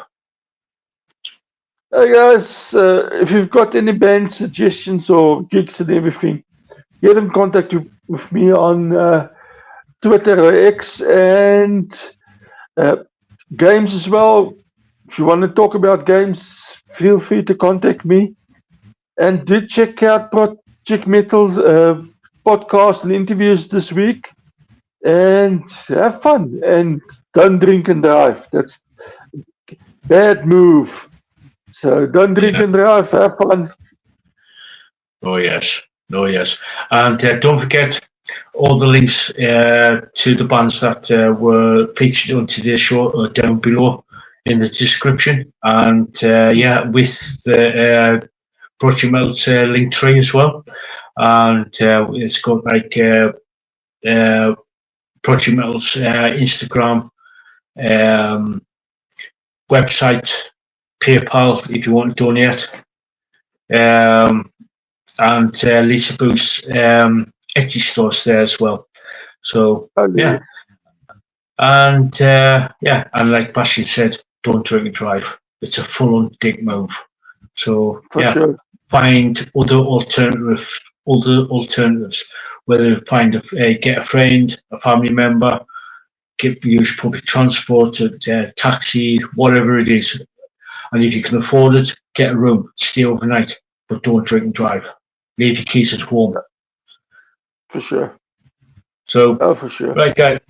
Hey guys, if you've got any band suggestions or gigs and everything, get in contact with me on Twitter or X, and games as well. If you want to talk about games, feel free to contact me. And do check out Project Metal's podcast and interviews this week. And have fun. And don't drink and drive. That's bad move. So don't drink and drive. Have fun. Oh yes. And don't forget all the links to the bands that were featured on today's show are down below in the description. And with the Project Metal's link tree as well. And it's got Project Metal's Instagram, website, PayPal if you want to donate, and Lisa Boo's Etsy stores there as well. So and and like Basjan said, don't drink and drive. It's a full-on dick move. So find other alternatives. Whether you get a friend, a family member, use public transport, taxi, whatever it is. And if you can afford it, get a room, stay overnight, but don't drink and drive. leave your keys at home. For sure. So, Oh, for sure. right, guys.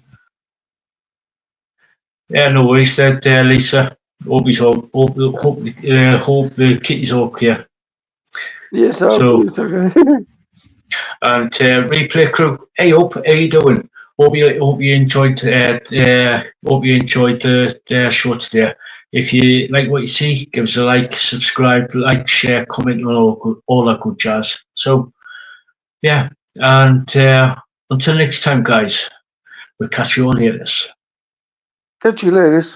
Yeah, no worries. That Lisa. Hope the kitty's okay. Yes, So, it's okay. and replay crew. Hey, up, how you doing? Hope you enjoyed the show today. If you like what you see, give us a like, subscribe, share, comment, and all that good jazz. So yeah, and until next time, guys, we'll catch you all later. Catch you later.